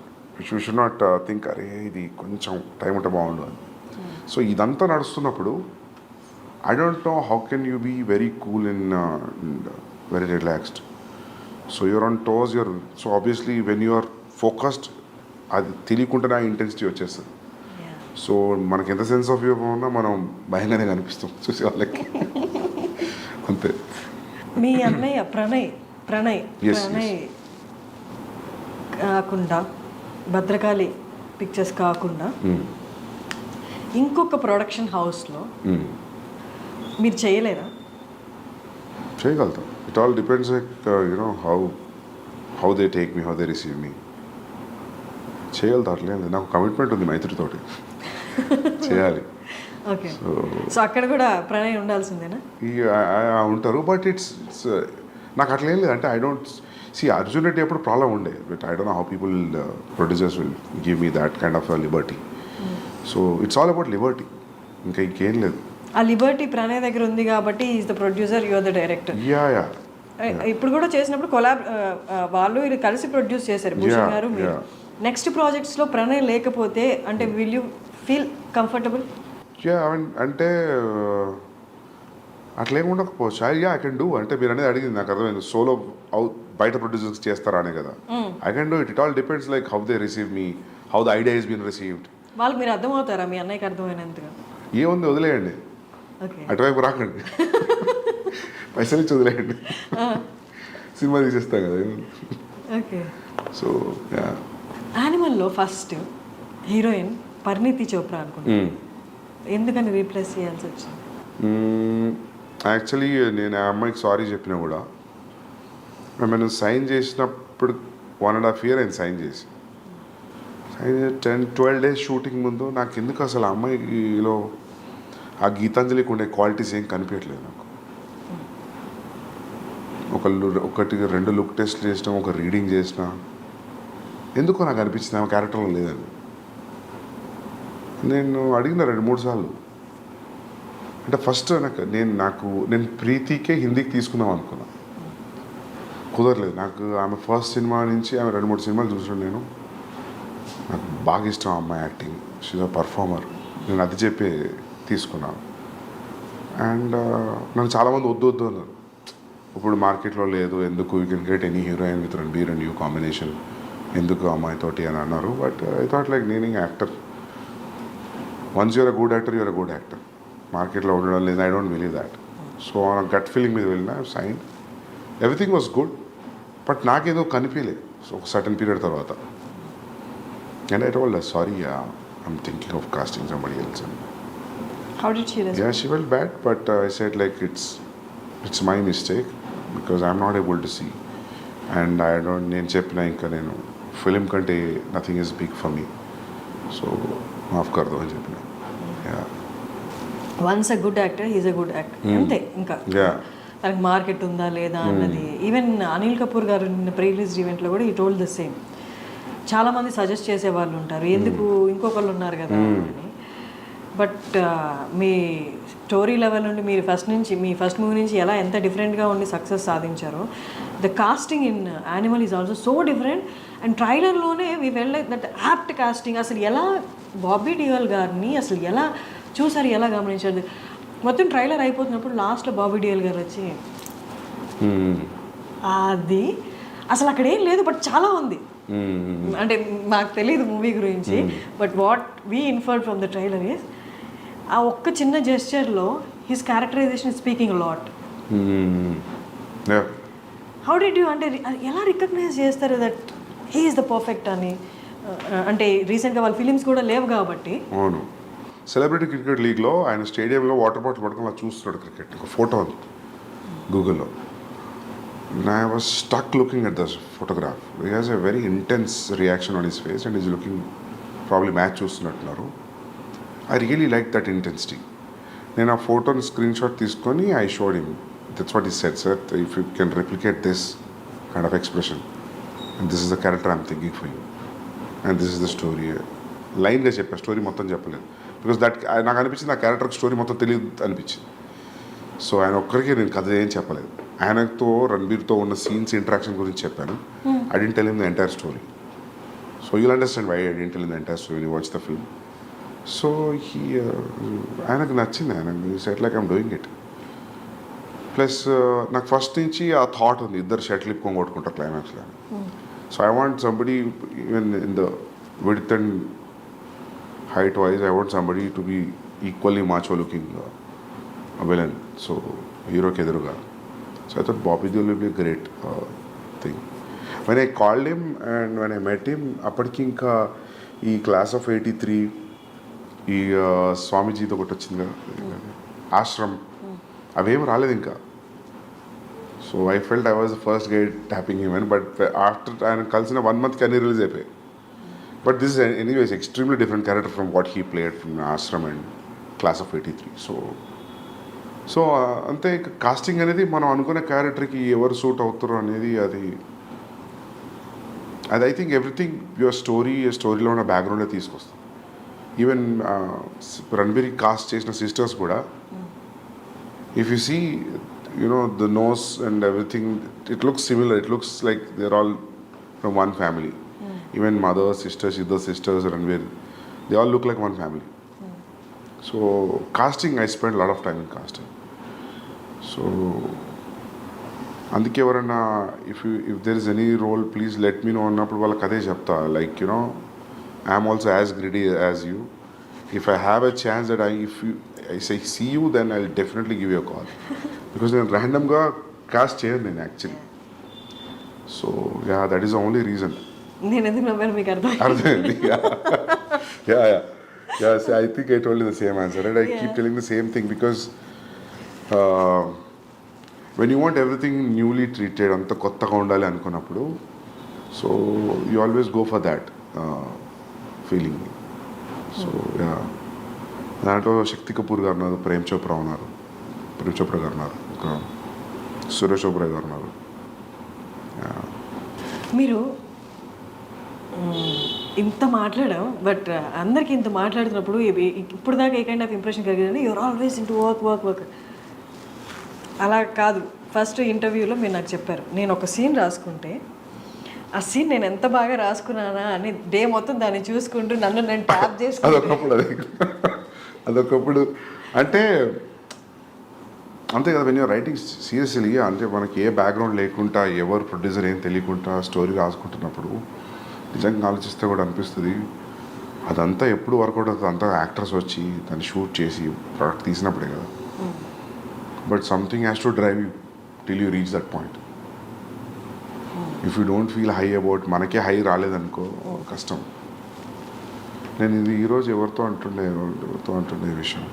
You should not think అరే ఇది కొంచెం టైం ఉంటే బాగుండు అని. సో ఇదంతా నడుస్తున్నప్పుడు I don't know how can you be very cool in very relaxed. So you're on toes, so obviously when you are focused అది తెలియకుండానే ఆ ఇంటెన్సిటీ వచ్చేస్తుంది. సో మనకి ఎంత సెన్స్ ఆఫ్ హ్యూమర్ ఉన్నా మనం భయంగానే కనిపిస్తాం చూసే వాళ్ళకి. అంతే. మీ అన్నయ్య ప్రణయ్ Yes. కాకుండా భద్రకాళి పిక్చర్స్ కాకుండా ఇంకొక ప్రొడక్షన్ హౌస్లో మీరు చేయలేరా? చేయగలుగుతాం. It all depends like you know how they take me, how they receive me. చేయగలుగుతా, అట్లేదు. నాకు కమిట్మెంట్ ఉంది మైత్రితోటి, చేయాలి. ఓకే. సో అక్కడ కూడా ప్రణయ్ ఉండాల్సిందేనా? ఉంటారు, బట్ ఇట్స్ నాకు అట్లా ఏం లేదు. అంటే I don't see Arjun Reddy ఎప్పుడు ప్రాబ్లం ఉండే, but I don't know how people producers will give me that kind of liberty. So it's all about liberty, ఇంకా ఇంకేం లేదు. ఆ లిబర్టీ ప్రణయ్ దగ్గర ఉంది కాబట్టి is the producer, you are the director. Yeah. ఇప్పుడు కూడా చేసినప్పుడు వాళ్ళు వీళ్ళు కలిసి ప్రొడ్యూస్ చేశారు, భూషణ్ గారు మీరు. నెక్స్ట్ ప్రాజెక్ట్స్లో ప్రణయ్ లేకపోతే అంటే will you feel comfortable? Yeah, అంటే అట్లా ఏమి ఉండకపోవచ్చు. I can do. అంటే మీరు అనేది అడిగింది నాకు అర్థమైంది, సోలో బయట ప్రొడ్యూసర్స్ చేస్తారా అనే కదా. I can do it. It all depends like how they receive me, how the idea is been received. వాళ్ళకి మీరు అర్థమవుతారా? మీ అన్నయ్యకి అర్థమైనంతగా? ఏముంది, వదిలేయండి, అటువైపు రాకండి, పైసలు ఇచ్చి వదిలేయండి, సినిమా తీసేస్తాం కదా. ఓకే. సో యానిమల్లో ఫస్ట్ హీరోయిన్ పరిణీతి చోప్రా అనుకుంటా, ఎందుకని రీప్లేస్ చేయాల్సి వచ్చింది? యాక్చువల్లీ నేను ఆ అమ్మాయికి సారీ చెప్పినా కూడా, మేము సైన్ చేసినప్పుడు 1.5 years అయింది సైన్ చేసి. 10-12 days షూటింగ్ ముందు నాకు ఎందుకు అసలు ఆ అమ్మాయిలో ఆ గీతాంజలికి ఉండే క్వాలిటీస్ ఏం కనిపించట్లేదు నాకు. 1-2 లుక్ టెస్ట్ చేసినా, ఒక రీడింగ్ చేసినా, ఎందుకో నాకు అనిపించింది ఆమె క్యారెక్టర్లో లేదని. నేను అడిగిన 2-3 సార్లు. అంటే ఫస్ట్ నేను ప్రీతికే హిందీకి తీసుకుందాం అనుకున్నా, కుదరలేదు నాకు. ఆమె ఫస్ట్ సినిమా నుంచి ఆమె 2-3 సినిమాలు చూసాను నేను. నాకు బాగా ఇష్టం ఆ అమ్మాయి యాక్టింగ్, షీజ్ అ పర్ఫార్మర్. నేను అది చెప్పి తీసుకున్నాను. అండ్ నన్ను చాలామంది వద్దు అన్నారు, ఇప్పుడు మార్కెట్లో లేదు, ఎందుకు, you can get any heroine with Ranbir and you combination, ఎందుకు అమ్మాయితోటి అని అన్నారు. బట్ ఐ థాట్ లైక్ నేను actor, once you're a good actor, you're a good actor. మార్కెట్లో ఉండడం లేదు, I don't believe that. So gut feeling మీద వెళ్ళిన, sign, everything was good, but నాకేదో కనిపించలేదు ఒక సర్టన్ పీరియడ్ తర్వాత. And I told her, sorry, I'm thinking of casting somebody else. How did she respond? Yeah, she felt bad, but I said like it's my mistake because I'm not able to see, and I don't. నేను చెప్పిన ఇంకా నేను ఫిలిం కంటే nothing is big for me, so మాఫ్ కర్దో అని చెప్పిన. Once a good actor he's a good actor, అంతే. ఇంకా తనకి మార్కెట్ ఉందా లేదా అన్నది. ఈవెన్ అనిల్ కపూర్ గారు నిన్న ప్రీ రిలీజ్ ఈవెంట్లో కూడా ఈ టోల్డ్ ద సేమ్. చాలామంది సజెస్ట్ చేసే వాళ్ళు ఉంటారు, ఎందుకు ఇంకొకళ్ళు ఉన్నారు కదా అని. బట్ మీ స్టోరీ లెవెల్ నుండి మీరు మీ ఫస్ట్ మూవీ నుంచి ఎంత డిఫరెంట్గా ఉండి సక్సెస్ సాధించారో, the casting in Animal is also so different. And ట్రైలర్లోనే we well that apt casting. అసలు ఎలా బాబీ డియోల్ గారిని అసలు ఎలా చూసారు, ఎలా గమనించారు? మొత్తం ట్రైలర్ అయిపోతున్నప్పుడు లాస్ట్లో బాబీ డియోల్ గారు వచ్చి అది అసలు అక్కడ ఏం లేదు, బట్ చాలా ఉంది. అంటే మాకు తెలియదు మూవీ గురించి, but what we inferred from the trailer is ఆ ఒక్క చిన్న జెస్చర్లో his characterisation is speaking lot. How did you అంటే ఎలా రికగ్నైజ్ చేస్తారు that he is the perfect అని? అంటే రీసెంట్గా వాళ్ళ ఫిలిమ్స్ కూడా లేవు కాబట్టి. అవును, సెలబ్రిటీ క్రికెట్ లీగ్లో ఆయన స్టేడియంలో వాటర్ బాటిల్ పట్టుకొని అలా చూస్తున్నాడు క్రికెట్. ఒక ఫోటో ఉంది గూగుల్లో. I was stuck looking at this photograph. He has a very intense reaction on his face and he's looking probably match చూస్తున్నట్టున్నారు. I really liked that intensity. నేను ఆ ఫోటోని స్క్రీన్ షాట్ తీసుకొని I showed him. That's what he said, sir. If you can replicate this kind of expression and this is the character I'm thinking for you and this is the story. లైన్గా చెప్పా, స్టోరీ మొత్తం చెప్పలేదు. బికాస్ దట్ నాకు అనిపించింది ఆ క్యారెక్టర్కి స్టోరీ మొత్తం తెలియదు అనిపించింది. సో ఆయన ఒక్కరికి నేను కథ ఏం చెప్పలేదు. ఆయనతో రణబీర్తో ఉన్న సీన్స్ ఇంటరాక్షన్ గురించి చెప్పాను. I didn't tell him the entire story. So you'll understand why I didn't tell him the entire story watch the film. So ఆయనకు నచ్చింది. ఆయనకు said like I'm doing it. Plus నాకు ఫస్ట్ నుంచి ఆ థాట్ ఉంది, ఇద్దరు షర్ట్లు ఇప్పుకొని కొట్టుకుంటారు క్లైమాక్స్లో. So I want somebody even in the width and height wise, I want somebody to be equally macho looking villain. So hero ke eduruga. So I thought Bobby Deol will be a great thing. When I called him and when I met him, appadiki inka ee class of 83 ee Swamiji to okati ochindi kada, ashram avem raledu inka. So I felt I was the first guy tapping him in, but after I kalsina 1 month kani release అయిపోయి. But this is anyways extremely different character from what he played from Ashram and Class of 83. So అంతే కాస్టింగ్ అనేది మనం అనుకునే క్యారెక్టర్కి ఎవరు సూట్ అవుతారో అనేది అది ఐ థింక్ ఎవ్రీథింగ్ యువర్ స్టోరీలో ఉన్న బ్యాక్గ్రౌండే తీసుకొస్తాం. ఈవెన్ రణబీర్ కాస్ట్ చేసిన సిస్టర్స్ కూడా if you see you know the nose and everything it looks similar. It looks like they are all from one family. Even mother, sisters, other sisters, Ranveer, they all look like one family. So casting, I spent a lot of time in casting. So అందుకే ఎవరన్నా if there is any role, please let me know అన్నప్పుడు వాళ్ళకి అదే చెప్తా. Like you know, I am also as greedy as you. If I have a chance that I say see you, then I'll definitely give you a call. Because నేను randomగా cast చేయను నేను actually. So yeah, that is the only reason. నేను ఎందుకు నవ్వాను మీకు అర్థమైంది. Yeah, I think I told you the same answer, and I keep telling the same thing because when you want everything newly treated, అంత కొత్తగా ఉండాలి అనుకున్నప్పుడు, so you always go for that feeling. So yeah, దాంట్లో శక్తి కపూర్ గారు ఉన్నారు, ప్రేమ్ చోప్రా గారు ఉన్నారు, ఇంకా సురేష్ చోప్రా గారు ఉన్నారు. మీరు ఇంత మాట్లాడాం, బట్ అందరికీ ఇంత మాట్లాడుతున్నప్పుడు ఇప్పుడు దాకా ఏ కైండ్ ఆఫ్ ఇంప్రెషన్ కలిగిందంటే యూఆర్ ఆల్వేస్ ఇంటూ వర్క్. అలా కాదు. ఫస్ట్ ఇంటర్వ్యూలో మీరు నాకు చెప్పారు, నేను ఒక సీన్ రాసుకుంటే ఆ సీన్ నేను ఎంత బాగా రాసుకున్నానా అని డే మొత్తం దాన్ని చూసుకుంటూ నన్ను నేను ట్యాప్ చేసుకుంటూ అదొకప్పుడు అంటే అంతే కదా. వెన్ యూర్ రైటింగ్ సీరియస్లీ, అంటే మనకి ఏ బ్యాక్గ్రౌండ్ లేకుండా, ఎవరు ప్రొడ్యూసర్ ఏం తెలియకుండా స్టోరీ రాసుకుంటున్నప్పుడు నిజంగా ఆలోచిస్తే కూడా అనిపిస్తుంది అదంతా ఎప్పుడు వర్కౌట్ అవుతుంది. అంతా యాక్టర్స్ వచ్చి దాన్ని షూట్ చేసి ప్రోడక్ట్ తీసినప్పుడే కదా. But something has to drive you till you reach that point. If you don't feel high about, మనకే హై రాలేదనుకో కష్టం. నేను ఇది ఈరోజు ఎవరితో అంటుండే విషయం,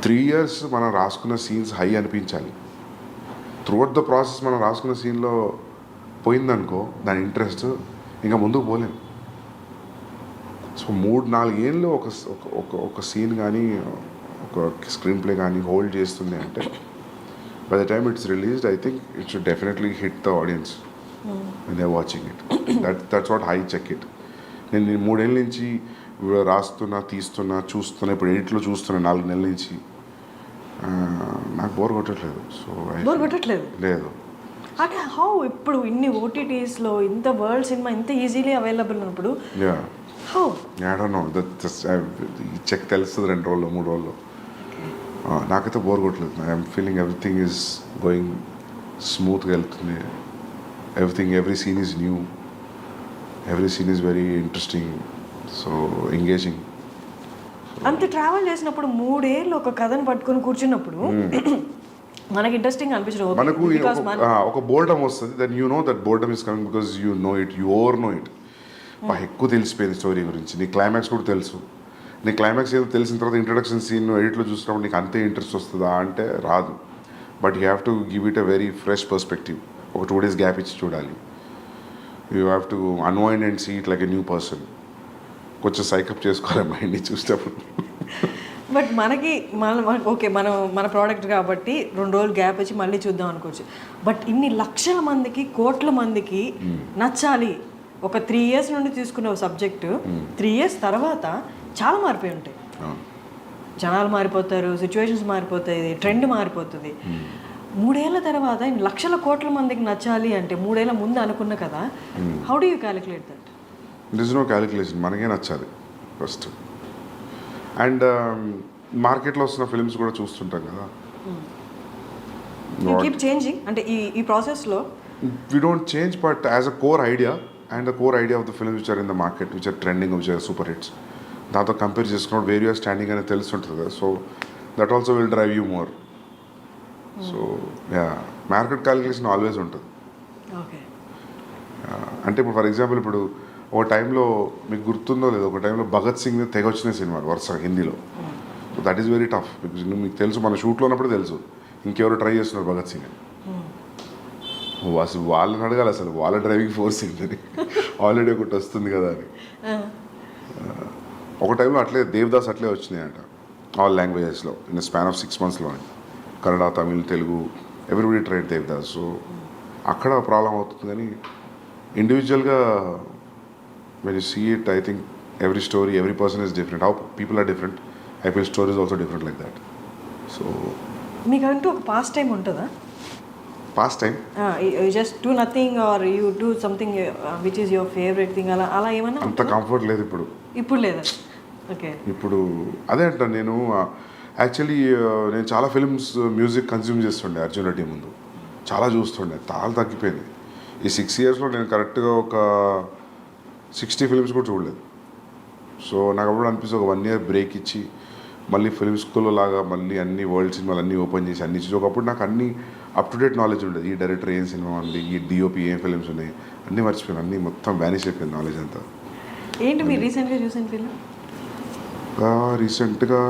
3 years మనం రాసుకున్న సీన్స్ హై అనిపించాలి. త్రూఅవుట్ ద ప్రాసెస్ మనం రాసుకున్న సీన్లో పోయిందనుకో దాని ఇంట్రెస్ట్, ఇంకా ముందుకు పోలేము. సో 3-4 ఏళ్ళు ఒక సీన్ కానీ ఒక స్క్రీన్ ప్లే కానీ హోల్డ్ చేస్తుంది అంటే, by the time it's released I think it should definitely hit the audience when they're watching it. That's what I check it. నేను 3 ఏళ్ళ నుంచి రాస్తున్నా, చూస్తున్నా, ఇప్పుడు ఎడిట్లో చూస్తున్నా 4 నెలల నుంచి. నాకు బోర్ కొట్టట్లేదు. సో బోర్ కొట్టట్లేదు లేదు. అంటే హౌ ఇప్పుడు ఇన్ని ఓటీటీస్లో ఇంత వరల్డ్ సినిమా ఇంత ఈజీలీ అవైలబుల్ ఉన్నప్పుడు how? I don't know. Check తెలుస్తుంది 2 రోజుల్లో 3 రోజుల్లో. నాకైతే బోర్ కొట్టలేదు. I'm feeling everything is going స్మూత్గా వెళ్తుంది. every scene is new, every scene is very interesting, so engaging. అంత ట్రావెల్ చేసినప్పుడు 3 ఏళ్ళు ఒక కథను పట్టుకొని కూర్చున్నప్పుడు మనకి ఇంట్రెస్టింగ్ అనిపించడం మనకు బికాస్ ఒక బోర్డమ్ వస్తుంది then you know that boredom is coming because you know it you over know it ఎక్కువ తెలిసిపోయింది స్టోరీ గురించి నీ క్లైమాక్స్ కూడా తెలుసు. నీ క్లైమాక్స్ ఏదో తెలిసిన తర్వాత ఇంట్రడక్షన్ సీన్ ఎడిట్లో చూసినప్పుడు నీకు అంతే ఇంట్రెస్ట్ వస్తుందా అంటే రాదు. But you have to give it a very fresh perspective. ఒక 2 days గ్యాప్ ఇచ్చి చూడాలి. You have to unwind and see it like a new person. కొంచెం సైకప్ చేసుకోవాలి మైండ్ని చూసేటప్పుడు. బట్ మనకి ఓకే మన ప్రోడక్ట్ కాబట్టి 2 రోజులు గ్యాప్ వచ్చి మళ్ళీ చూద్దాం అనుకోవచ్చు. బట్ ఇన్ని లక్షల మందికి కోట్ల మందికి నచ్చాలి. ఒక 3 years నుండి తీసుకున్న సబ్జెక్టు 3 years తర్వాత చాలా మారిపోయి ఉంటాయి. జనాలు మారిపోతారు, సిచ్యువేషన్స్ మారిపోతాయి, ట్రెండ్ మారిపోతుంది. 3 ఏళ్ల తర్వాత లక్షల కోట్ల మందికి నచ్చాలి అంటే 3 ఏళ్ల ముందు అనుకున్న కదా. How do you calculate that? It is no calculation. మనకే నచ్చాలి ఫస్ట్. అండ్ మార్కెట్లో వస్తున్న ఫిల్మ్స్ కూడా చూస్తుంటాం కదా. కీప్ చేంజింగ్ అంటే ఈ ప్రాసెస్లో we don't change, but as a core idea and the core idea of the films which are in the market, which are trending, which are super hits, దాంతో కంపేర్ చేసుకున్నప్పుడు వేర్ యూఆర్ స్టాండింగ్ అనేది తెలుస్తుంటుంది కదా. So that also will drive you more. So yeah, market calculation always ఉంటుంది. ఓకే, అంటే ఇప్పుడు ఫర్ ఎగ్జాంపుల్ ఇప్పుడు ఒక టైంలో మీకు గుర్తుందో లేదో, ఒక టైంలో భగత్ సింగ్ తెగ వచ్చిన సినిమాలు వరుసగా హిందీలో. So that is very tough because మీకు తెలుసు, మన షూట్లో ఉన్నప్పుడు తెలుసు ఇంకెవరు ట్రై చేస్తున్నారు భగత్ సింగ్ అని. అసలు వాళ్ళని అడగాలి అసలు వాళ్ళ డ్రైవింగ్ ఫోర్స్ ఏంటని. ఆల్రెడీ ఒకటి వస్తుంది కదా అని. ఒక టైంలో అట్లే దేవదాస్ అట్లే వచ్చినాయి అంట ఆల్ లాంగ్వేజెస్లో in span of 6 months Kannada, Tamil, Telugu everybody tried Devdas. So అక్కడ ప్రాబ్లం అవుతుంది. కానీ ఇండివిజువల్గా when you see it, I think every story, every person is different. How people are different, I feel story is also different like that. So మీకంటూ ఒక పాస్ట్ టైం ఉంటుందా? past time you just do nothing or you do something which is your favourite thing, అలా ఏమన్నా అంత కంఫర్ట్ లేదు ఇప్పుడు లేదా? ఓకే, ఇప్పుడు అదే అంటాను నేను. యాక్చువల్లీ నేను చాలా ఫిల్మ్స్ మ్యూజిక్ కన్జ్యూమ్ చేస్తుండే అర్జున్ రెడ్డి ముందు, చాలా చూస్తుండే. చాలా తగ్గిపోయింది ఈ 6 yearsలో. నేను కరెక్ట్గా ఒక 60 films కూడా చూడలేదు. సో నాకు అప్పుడు అనిపిస్తుంది ఒక 1 year బ్రేక్ ఇచ్చి మళ్ళీ ఫిల్మ్ స్కూల్లో లాగా మళ్ళీ అన్ని వరల్డ్ సినిమాలు అన్నీ ఓపెన్ చేసి అన్ని చూసి ఒకప్పుడు నాకు అన్ని అప్ టు డేట్ నాలెడ్జ్ ఉండేది. ఈ డైరెక్టర్ ఏం సినిమా ఉంది, ఈ డిఓపి ఏం ఫిల్మ్స్ ఉన్నాయి అన్నీ మర్చిపోయాను. అన్నీ మొత్తం వ్యానిష్ అయిపోయింది నాలెడ్జ్ అంతా. ఏంటి మీరు రీసెంట్గా చూసిన ఫిల్మ్? రీసెంట్గా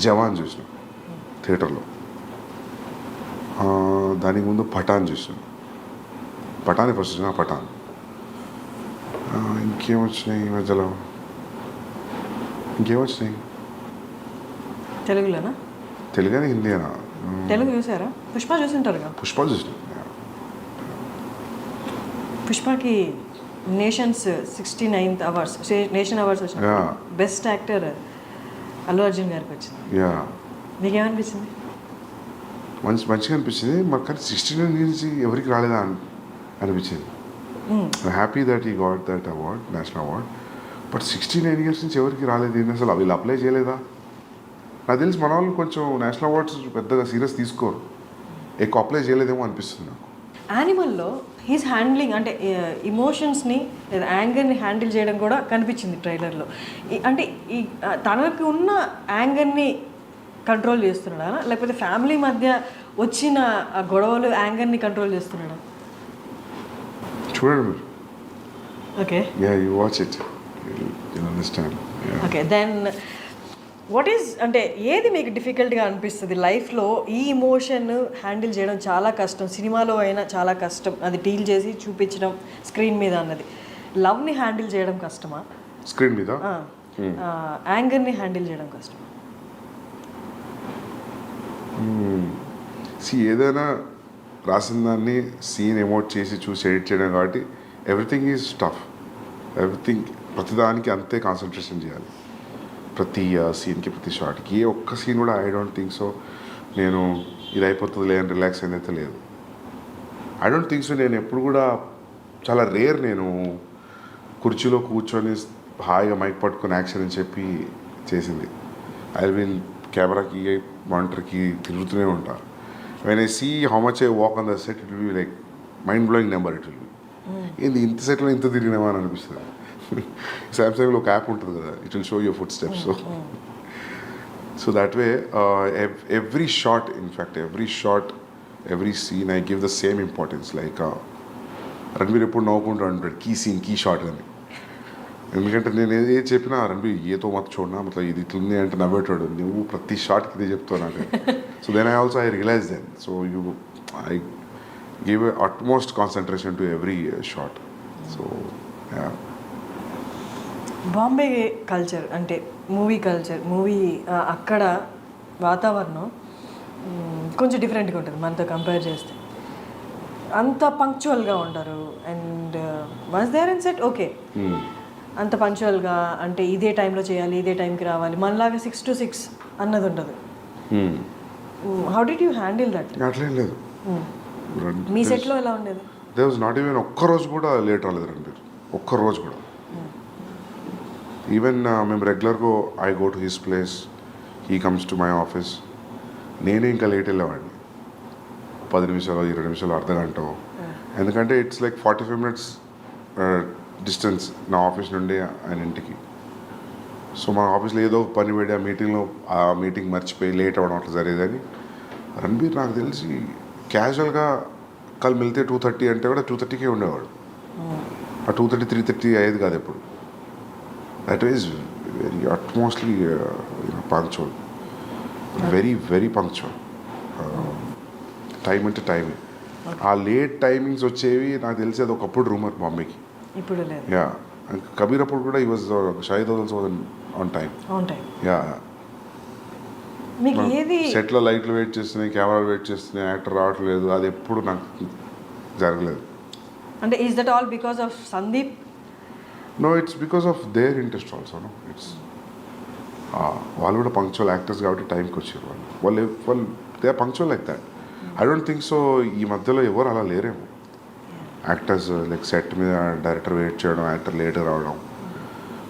జవాన్ చూసిన థియేటర్లో. దానికి ముందు పఠాన్ చూసాను. పఠాన్ ఫస్ట్ చూసిన పఠాన్. ఇంకేమొచ్చినాయి ఈ మధ్యలో? ఇంకేమొచ్చినాయి తెలుగులోనా? తెలుగునే హిందీనా? తెలుగు చూసారా? పుష్ప చూసింటారు కదా? పుష్ప చూసిన. పుష్పకి nations 69th awards, nation awards వచ్చింది. బెస్ట్ యాక్టర్ అల్లు అర్జున్ గారికి వచ్చింది. యా, నీకేమనిపించింది? మంచిగా అనిపించింది. మాకు కానీ 69 నుంచి ఎవరికి రాలేదా అనిపించింది. Happy that he got that award, national award. But 69 years నుంచి ఎవరికి రాలేదు ఏంటి అసలు? వీళ్ళు అప్లై చేయలేదా? నాకు తెలిసి మన వాళ్ళు కొంచెం నేషనల్ అవార్డ్స్ పెద్దగా సీరియస్ తీసుకోరు, ఎక్కువ అప్లై చేయలేదేమో అనిపిస్తుంది నాకు. యానిమల్లో హీస్ హ్యాండ్లింగ్ అంటే ఇమోషన్స్ని లేదా యాంగర్ని హ్యాండిల్ చేయడం కూడా కనిపించింది ట్రైలర్లో. అంటే ఈ తనకి ఉన్న యాంగర్ని కంట్రోల్ చేస్తున్నాడా, లేకపోతే ఫ్యామిలీ మధ్య వచ్చిన గొడవలు యాంగర్ని కంట్రోల్ చేస్తున్నాడా? చూడండి మీరు. Okay, you watch it, you understand. Okay, then what is అంటే ఏది మీకు డిఫికల్ట్గా అనిపిస్తుంది లైఫ్లో? ఈ ఇమోషన్ హ్యాండిల్ చేయడం చాలా కష్టం, సినిమాలో అయినా చాలా కష్టం, అది డీల్ చేసి చూపించడం స్క్రీన్ మీద అన్నది. లవ్ని హ్యాండిల్ చేయడం కష్టమా స్క్రీన్ మీద? యాంగర్ని హ్యాండిల్ చేయడం కష్టమా? ఏదైనా రాసిన దాన్ని సీన్ ఎమోట్ చేసి చూసి ఎడిట్ చేయడం కాబట్టి ఎవ్రీథింగ్ ఈజ్ టఫ్. ఎవ్రీథింగ్ ప్రతిదానికి అంతే కాన్సన్ట్రేషన్ చేయాలి, ప్రతి సీన్కి ప్రతి షాట్కి. ఏ ఒక్క సీన్ కూడా ఐ డోంట్ థింక్ సో నేను ఇది అయిపోతుంది లేదని రిలాక్స్ అయితే లేదు. I don't think so. నేను ఎప్పుడు కూడా చాలా రేర్ నేను కుర్చీలో కూర్చొని హాయిగా మైక్ పట్టుకొని యాక్షన్ అని చెప్పి చేసింది. ఐ విల్ కెమెరాకి మానిటర్కి తిరుగుతూనే ఉంటా. When I see how much I walk on the set, it will be like mind blowing number. It will be ఏంది ఇంత సెట్లో ఇంత తిరిగినామా అని అనిపిస్తుంది. సామ్సంగ్లో ఒక యాప్ ఉంటుంది కదా, it will show your foot steps. So that way, every shot, in fact, every scene, I give the same importance. Like, Ranbir ఎప్పుడు నవ్వుకుంటూ అంటాడు కీ షాట్ అని. ఎందుకంటే నేను ఏది చెప్పినా రణబీర్ ఏతో మత చూడనా మతలబ్ ఇది ఇట్లుంది అంటే నవ్వేటాడు, నువ్వు ప్రతి షాట్కి ఇదే చెప్తావు నాకు. So then I realise then. So I give utmost concentration to every shot. So Bombay culture అంటే మూవీ కల్చర్, అక్కడ వాతావరణం కొంచెం డిఫరెంట్గా ఉంటుంది మనతో కంపేర్ చేస్తే. అంత పంక్చువల్గా ఉంటారు. And once there and set okay, అంత పంక్చువల్గా అంటే ఇదే టైంలో చేయాలి, ఇదే టైంకి రావాలి, మనలాగా 6 to 6 అన్నది ఉండదు. How did you handle that? అట్లేం లేదు. మీ సెట్లో ఎలా ఉండేది? దే వాజ్ నాట్ ఈవెన్ ఒక్కరోజు కూడా లేట్ రాలేదు రణబీర్, ఒక్కరోజు కూడా. ఈవెన్ మేము రెగ్యులర్గా I go to his place, he comes to my office. నేనే ఇంకా లేట్ వెళ్ళేవాడిని, 10 నిమిషాలు 20 నిమిషాలు అర్ధగంట. ఎందుకంటే ఇట్స్ లైక్ 45 minutes డిస్టెన్స్ నా ఆఫీస్ నుండి ఆయన ఇంటికి. సో మా ఆఫీస్లో ఏదో పని పెట్టి ఆ మీటింగ్ మర్చిపోయి లేట్ అవ్వడం అట్లా జరిగేదని. రణబీర్ నాకు తెలిసి క్యాజువల్గా కల్ మిల్తే 2:30 అంటే కూడా 2:30కే ఉండేవాడు. ఆ 2:30 3:30 అయ్యేది కాదు ఎప్పుడు. That is very utmostly punctual, very punctual. Time అంటే టైమే. ఆ లేట్ టైమింగ్స్ వచ్చేవి నాకు తెలిసి అది ఒకప్పుడు రూమర్ బాంబేకి. ఇప్పుడు లేదు. యా, కబీర్ అప్పుడు కూడా ఈ was Shahid also on time. Yeah, మీకు ఏది సెట్లో లైట్లు వెయిట్ చేస్తున్నాయి, కెమెరాలు వెయిట్ చేస్తున్నాయి, యాక్టర్ రావట్లేదు, అది ఎప్పుడు నాకు జరగలేదు. అంటే is that all because of Sandeep? No, it's because of their interest also. No, it's వాళ్ళు కూడా పంక్చువల్ యాక్టర్స్ కాబట్టి టైంకి వచ్చారు. వాళ్ళు they are punctual like that. I don't think so ఈ మధ్యలో ఎవరు అలా లేరేమో. యాక్టర్స్ లైక్ సెట్ మీద డైరెక్టర్ వెయిట్ చేయడం, యాక్టర్ లేట్ రావడం,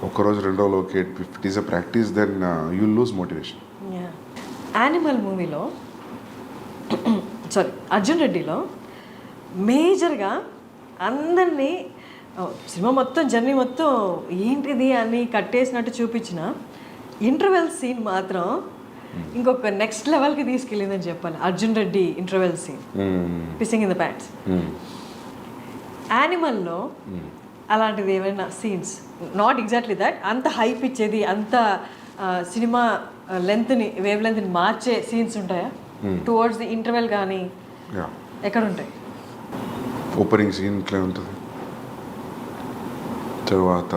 ఒక్కరోజు 2 రోజులు okay, it is a practice, then you lose motivation. Animal మూవీలో అర్జున్ రెడ్డిలో మేజర్గా అందరినీ సినిమా మొత్తం జర్నీ మొత్తం ఏంటిది అని కట్టేసినట్టు చూపించిన ఇంటర్వెల్ సీన్ మాత్రం ఇంకొక నెక్స్ట్ లెవెల్కి తీసుకెళ్ళిందని చెప్పాలి. Arjun Reddy interval scene, pissing in the pants. యానిమల్లో అలాంటిది ఏమైనా సీన్స్, నాట్ ఎగ్జాక్ట్లీ దట్, అంత హైప్ ఇచ్చేది, అంత సినిమా వేవ్ లెంత్ని మార్చే సీన్స్ ఉంటాయా టువర్డ్స్ ది ఇంటర్వెల్ కానీ? ఎక్కడ ఉంటాయి? ఓపెనింగ్ సీన్ ఇట్లా ఉంటుంది, తర్వాత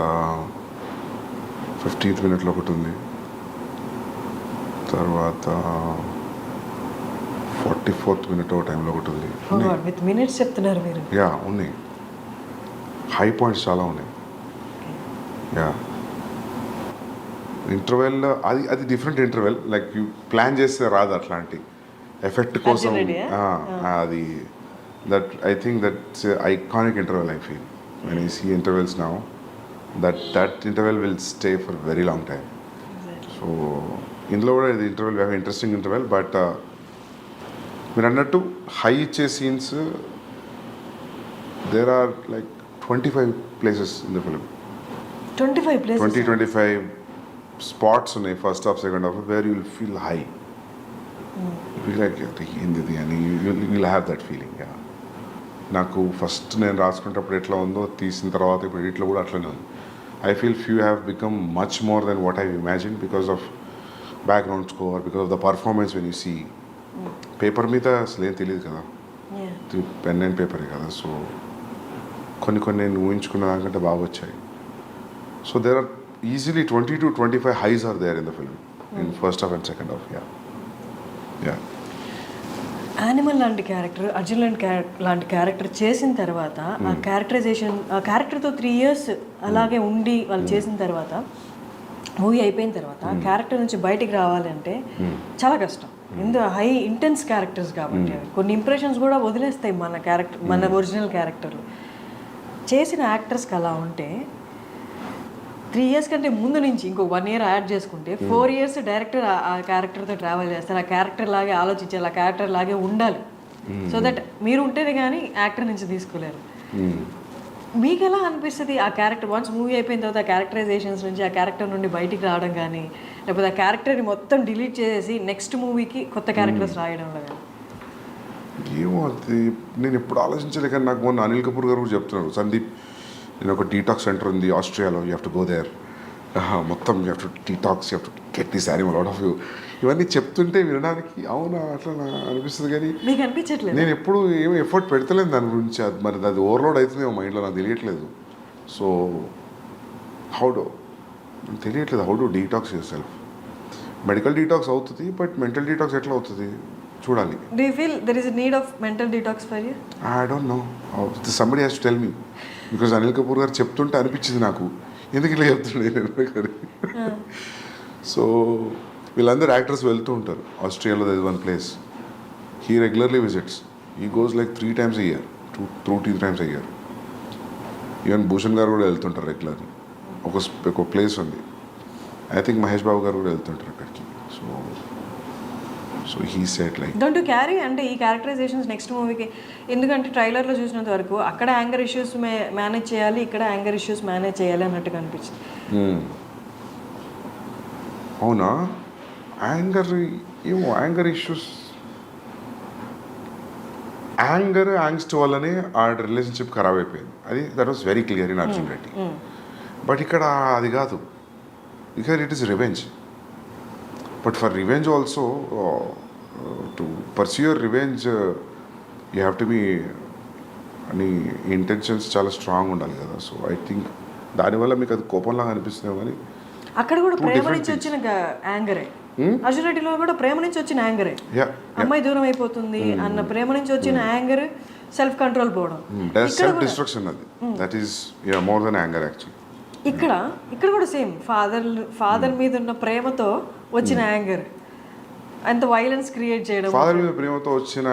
15th minute ఒకటి ఉంది, తర్వాత 44th minute ఒక టైంలో ఒకటి ఉంది. విత్ మినిట్స్ చెప్తున్నారు మీరు. యా, ఉన్నాయి. హై పాయింట్స్ చాలా ఉన్నాయి. యా, ఇంటర్వెల్ అది different interval. Like you plan చేస్తే రాదు అట్లాంటి ఎఫెక్ట్ కోసం. అది that I think that's iconic interval. I feel when I see intervals now that interval will stay for very long time. So ఇందులో కూడా ఇది ఇంటర్వెల్ ఇంట్రెస్టింగ్ ఇంటర్వెల్. బట్ మీరు అన్నట్టు హై ఇచ్చే scenes there are like 25 places in the film. 25 places? 25 spots ఉన్నాయి first half second half where you will feel high. Feel like ఏంది అని you will have that feeling. నాకు ఫస్ట్ నేను రాసుకునేటప్పుడు ఎట్లా ఉందో తీసిన తర్వాత ఇప్పుడు ఇట్లా కూడా అట్లనే ఉంది. I feel few have become much more than what I imagine because of background score, because of the performance. When you see paper మీద అసలు ఏం తెలియదు కదా, పెన్ అండ్ పేపరే కదా. సో కొన్ని నేను ఊహించుకున్న దానికంటే బాగా వచ్చాయి. So there are easily 20 to 25 highs are there in the film in first half and second half. Yeah, animal లాంటి క్యారెక్టర్, అర్జున్ లాంటి క్యారెక్టర్ చేసిన తర్వాత ఆ క్యారెక్టరైజేషన్, ఆ క్యారెక్టర్తో 3 years అలాగే ఉండి వాళ్ళు చేసిన తర్వాత మూవీ అయిపోయిన తర్వాత ఆ క్యారెక్టర్ నుంచి బయటికి రావాలంటే చాలా కష్టం. ఇందులో హై ఇంటెన్స్ క్యారెక్టర్స్ కాబట్టి కొన్ని ఇంప్రెషన్స్ కూడా వదిలేస్తాయి మన ఒరిజినల్ క్యారెక్టర్లు. చేసిన యాక్టర్స్కి అలా ఉంటే 3 years కంటే ముందు నుంచి ఇంకో 1 year యాడ్ చేసుకుంటే 4 years డైరెక్టర్ ఆ క్యారెక్టర్తో ట్రావెల్ చేస్తారు. ఆ క్యారెక్టర్ లాగే ఆలోచించాలి, ఆ క్యారెక్టర్ లాగే ఉండాలి. సో దట్ మీరు ఉంటేనే కానీ యాక్టర్ నుంచి తీసుకోలేరు. మీకు ఎలా అనిపిస్తుంది ఆ క్యారెక్టర్ వన్స్ మూవీ అయిపోయిన తర్వాత ఆ క్యారెక్టరైజేషన్స్ నుంచి ఆ క్యారెక్టర్ నుండి బయటికి రావడం కానీ లేకపోతే ఆ క్యారెక్టర్ని మొత్తం డిలీట్ చేసేసి నెక్స్ట్ మూవీకి కొత్త క్యారెక్టర్స్ రాయడంలో కానీ? ఏమో అది నేను ఎప్పుడు ఆలోచించలే, కానీ నాకు మొన్న అనిల్ కపూర్ గారు కూడా చెప్తున్నారు, సందీప్ నేను ఒక డీటాక్స్ సెంటర్ ఉంది ఆస్ట్రేలియాలో, you have to go there, మొత్తం you have to detox, you have to get this animal out of you. ఇవన్నీ చెప్తుంటే వినడానికి అవునా అట్లా అనిపిస్తుంది, కానీ మీకు అనిపించట్లేదు? నేను ఎప్పుడు ఏమి ఎఫర్ట్ పెడతలేను దాని గురించి. అది మరి అది ఓవర్లోడ్ అవుతుందేమో మైండ్లో, నాకు తెలియట్లేదు. సో హౌ డు తెలియట్లేదు, how do detox your self. Medical detox అవుతుంది, బట్ మెంటల్ డీటాక్స్ ఎట్లా అవుతుంది చూడాలి. Do you feel there is a need of mental detox for you? I don't know. Somebody has to tell me. Because Anil Kapoor గారు చెప్తుంటే అనిపించింది నాకు, ఎందుకు ఇలా చెప్తుండే. సో వీళ్ళందరూ యాక్టర్స్ వెళ్తూ ఉంటారు ఆస్ట్రేలియాలో. There is one place he regularly visits. He goes like 3 times a year, 2 times a year. Even Bhushan garu కూడా వెళ్తుంటారు రెగ్యులర్లీ. ఒక ప్లేస్ ఉంది, ఐ థింక్ మహేష్ బాబు గారు కూడా వెళ్తుంటారు అక్కడికి. So he set like don't you carry అంటే ఈ క్యారెక్టరైజేషన్స్ నెక్స్ట్ మూవీకి, ఎందుకంటే ట్రైలర్లో చూసినంత వరకు అక్కడ యాంగర్ ఇష్యూస్ మేనేజ్ చేయాలి, ఇక్కడ యాంగర్ ఇష్యూస్ మేనేజ్ చేయాలి అన్నట్టుగా అనిపించింది. అవునా? యాంగర్ ఏమో, యాంగర్ ఇష్యూస్, యాంగ్స్ట్ వల్లనే ఆ రిలేషన్షిప్ ఖరాబ్ అయిపోయింది. అది that was very clear in Arjun Reddy. But ఇక్కడ అది కాదు, ఇక్కడ it is revenge. But for revenge also, to pursue your revenge you have to be, అని ఇంటెన్షన్స్ చాలా స్ట్రాంగ్ ఉండాలి కదా. సో ఐ థింక్ దానివల్ల మీకు అది కోపంలాగా అనిపిస్తుంది. కానీ అక్కడ కూడా ప్రేమ నుంచి వచ్చిన యాంగరే, అర్జున్ రెడ్డిలో కూడా ప్రేమ నుంచి వచ్చిన యాంగరే. అమ్మాయి దూరం అయిపోతుంది అన్న ప్రేమ నుంచి వచ్చిన యాంగర్, సెల్ఫ్ కంట్రోల్ పోవడం, సెల్ఫ్ డిస్ట్రక్షన్. అది that is more than anger actually. ఇక్కడ కూడా సేమ్ ఫాదర్ మీద ఉన్న ప్రేమతో వచ్చిన యాంగర్, అంత వైలెన్స్ క్రియేట్ చేయడం, ఫాదర్ మీద ప్రేమతో వచ్చిన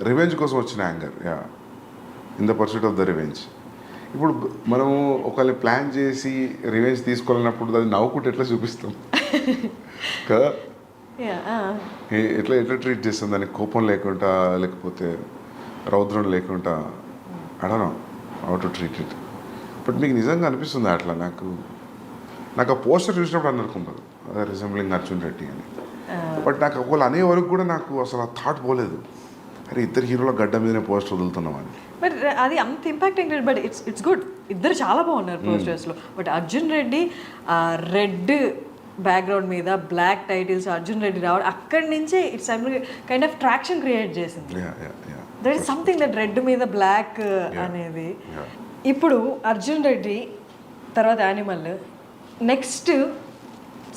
రివెంజ్ కోసం వచ్చిన anger, in the pursuit of the revenge. ఇప్పుడు మనము ఒకరిని ప్లాన్ చేసి రివెంజ్ తీసుకోవాలన్నప్పుడు అది నవ్వుకుంటే ఎట్లా చూపిస్తాం కదా, ఎట్లా ట్రీట్ చేస్తాం దానికి, కోపం లేకుండా లేకపోతే రౌద్రం లేకుండా. I don't know how to treat it. But మీకు నిజంగా అనిపిస్తుంది అట్లా? నాకు ఆ పోస్టర్ చూసినప్పుడు అనుకుంటారు రిజెంబ్లింగ్ అర్జున్ రెడ్డి అని. బట్ నాకు ఒకళ్ళు అనే వరకు కూడా నాకు అసలు ఆ థాట్ పోలేదు, అరే ఇద్దరు హీరోల గడ్డ మీదనే పోస్టర్ వదులుతున్నామని. బట్ అది అంత ఇంపాక్టింగ్, బట్ ఇట్స్ గుడ్. ఇద్దరు చాలా బాగున్నారు పోస్టర్స్లో. But Arjun Reddy red background మీద బ్లాక్ టైటిల్స్ అర్జున్ రెడ్డి రావడం, అక్కడి నుంచే it's kind of traction create చేసింది. That is something that red మీద బ్లాక్ అనేది. ఇప్పుడు అర్జున్ రెడ్డి తర్వాత యానిమల్, నెక్స్ట్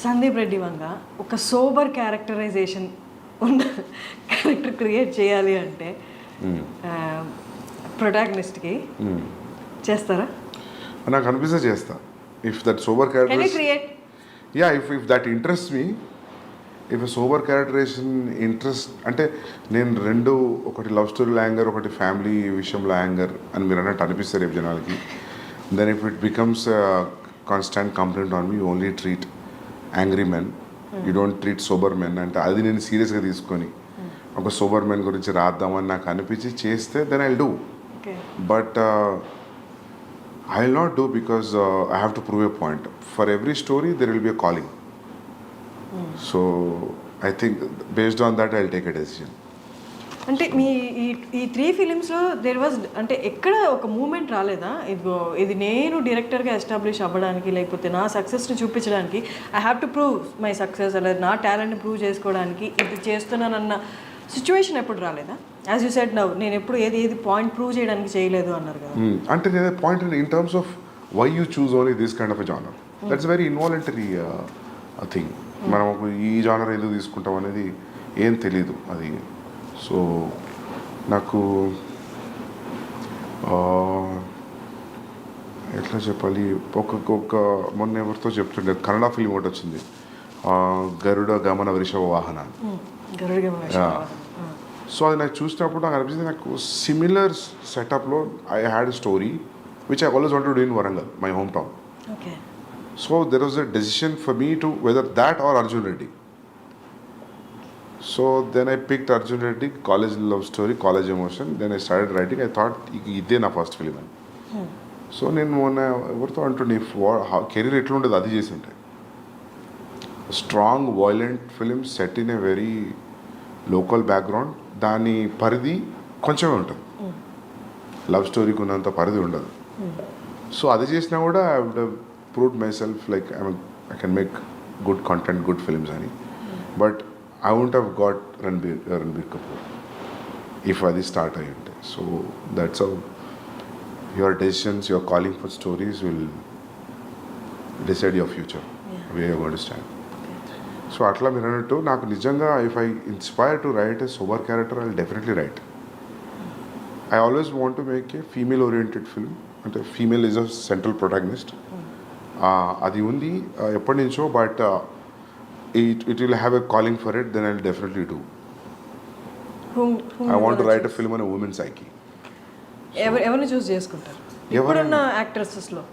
సందీప్ రెడ్డి వంగ ఒక సోబర్ క్యారెక్టరైజేషన్ ఉన్న క్యారెక్టర్ క్రియేట్ చేయాలి అంటే ప్రొటాగనిస్ట్కి చేస్తారా? నాకు అనిపిస్తే చేస్తా. If that sober character create, if that interest me, if sober characterization interest అంటే, నేను రెండు, ఒకటి లవ్ స్టోరీలో యాంగర్, ఒకటి ఫ్యామిలీ విషయంలో యాంగర్ అని మీరు అన్నట్టు అనిపిస్తారు రేపు జనాలకి. Then if it becomes constant complaint on me, you only treat angry men, you don't treat sober men అంటే, అది నేను సీరియస్గా తీసుకొని ఒక సోబర్ మెన్ గురించి రాద్దామని నాకు అనిపించి చేస్తే then I will do. But I will not do because I have to prove a point. For every story, there will be a calling. So, I think based on that, I will take a decision. అంటే మీ ఈ 3 ఫిలిమ్స్లో దేర్ వాజ్ అంటే ఎక్కడ ఒక మూమెంట్ రాలేదా, ఇది నేను డైరెక్టర్గా ఎస్టాబ్లిష్ అవ్వడానికి లేకపోతే నా సక్సెస్ని చూపించడానికి, I have to prove my success, లేదా నా టాలెంట్ని ప్రూవ్ చేసుకోవడానికి ఇది చేస్తున్నానన్న సిచ్యువేషన్ ఎప్పుడు రాలేదా? యాజ్ యూ సెడ్ నౌ, నేను ఎప్పుడు ఏది పాయింట్ ప్రూవ్ చేయడానికి చేయలేదు అన్నారు కదా. అంటే నేను point in terms of why you choose only this kind of a genre, that's very involuntary thing. మనం ఈ జానర్ ఎందుకు తీసుకుంటాం అనేది ఏం తెలీదు అది. సో నాకు ఎట్లా చెప్పాలి, ఒక మొన్న ఎవరితో చెప్తుండే కన్నడ ఫిల్మ్ ఒకటి వచ్చింది, గరుడ గమన వృషభ వాహన. సో అది నాకు చూసినప్పుడు నాకు అనిపించింది, నాకు సిమిలర్ సెటప్లో I had story which I always want to do in Warangal, my home town. So there was a decision for me to whether that or Arjun Reddy. So then I picked Arjun Reddy, college love story, college emotion. Then I started writing. I thought, idde na first film. So నేను మొన్న ఎవరితో అంటుండే కెరీర్ ఎట్లుండదు అది చేసి ఉంటే strong violent film set in a very local background, దాని పరిధి కొంచెమే ఉంటుంది, లవ్ స్టోరీకి ఉన్నంత పరిధి ఉండదు. సో అది చేసినా కూడా I would have proved myself like I can make good content, good films అని. But I won't have got Ranbir Kapoor if అది స్టార్ట్ అయ్యి ఉంటే. So that's how your decisions, your calling for stories will decide your future, way you going to stand. So అట్లా మీరు అన్నట్టు నాకు నిజంగా if I inspire to write a sober character I will definitely write. I always want to make a female oriented film, అంటే female is a central protagonist. అది ఉంది ఎప్పటి నుంచో, but it will have a calling for it, then I will definitely do. I want to write a film on a women psyche. ఎవరిని చూస్ చేసుకుంటారు ఇప్పుడున్న యాక్ట్రెసెస్లో?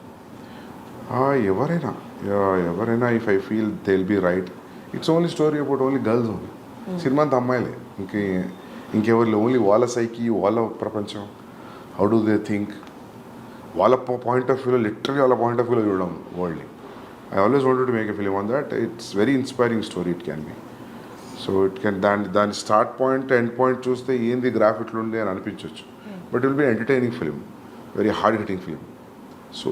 ఎవరైనా if I feel they will be right. It's only story about only girls only. Cinema అంతా అమ్మాయిలే, ఇంకెవరు ఓన్లీ వాళ్ళ సైకి, వాళ్ళ ప్రపంచం, హౌ డూ దే థింక్, వాళ్ళ పాయింట్ ఆఫ్ వ్యూలో, లిటరలీ వాళ్ళ పాయింట్ ఆఫ్ వ్యూలో చూడడం వరల్డ్ని. I always wanted to make a film on that. It's very inspiring story it can be. So it can దాని స్టార్ట్ పాయింట్ ఎండ్ పాయింట్ చూస్తే ఏంది గ్రాఫ్ ఇట్లుంది అని అనిపించవచ్చు, but it will be entertaining film, very hard hitting film. So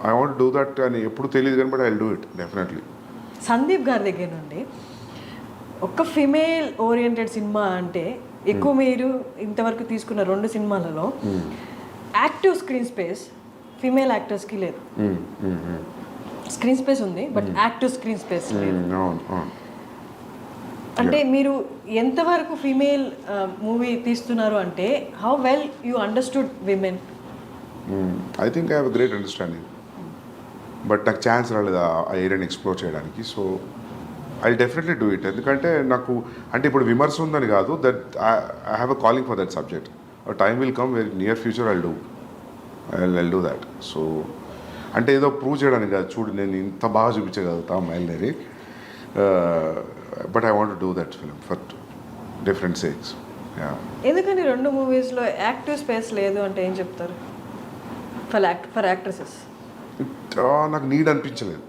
I want do that అని ఎప్పుడు తెలియదు కానీ, but I will do it definitely. Sandeep గారి దగ్గర నుండి ఒక ఫిమేల్ ఓరియంటెడ్ సినిమా అంటే ఎక్కువ మీరు ఇంతవరకు తీసుకున్న 2 సినిమాలలో యాక్టివ్ స్క్రీన్ స్పేస్ ఫిమేల్ యాక్టర్స్కి లేదు. స్క్రీన్ స్పేస్ ఉంది బట్ యాక్టివ్ స్క్రీన్ స్పేస్ లేదు. అంటే మీరు ఎంతవరకు ఫీమేల్ మూవీ తీస్తున్నారు అంటే how well you understood women? I think I have a great understanding, but నాకు ఛాన్స్ రాలేదు ఆ ఏరియాని ఎక్స్ప్లోర్ చేయడానికి. So I definitely do it. ఎందుకంటే నాకు అంటే ఇప్పుడు విమర్శ ఉందని కాదు, that I have a calling for that subject. Time will come very near future I do that. So అంటే ఏదో ప్రూవ్ చేయడానికి కాదు, చూడు నేను ఇంత బాగా చూపించగలుగుతా మైల్డరీ, but I want do that film for different sakes. ఎందుకని 2 మూవీస్లో యాక్టివ్ స్పేస్ లేదు అంటే ఏం చెప్తారు ఫర్ యాక్ట్రెసెస్? నాకు నీడ్ అనిపించలేదు.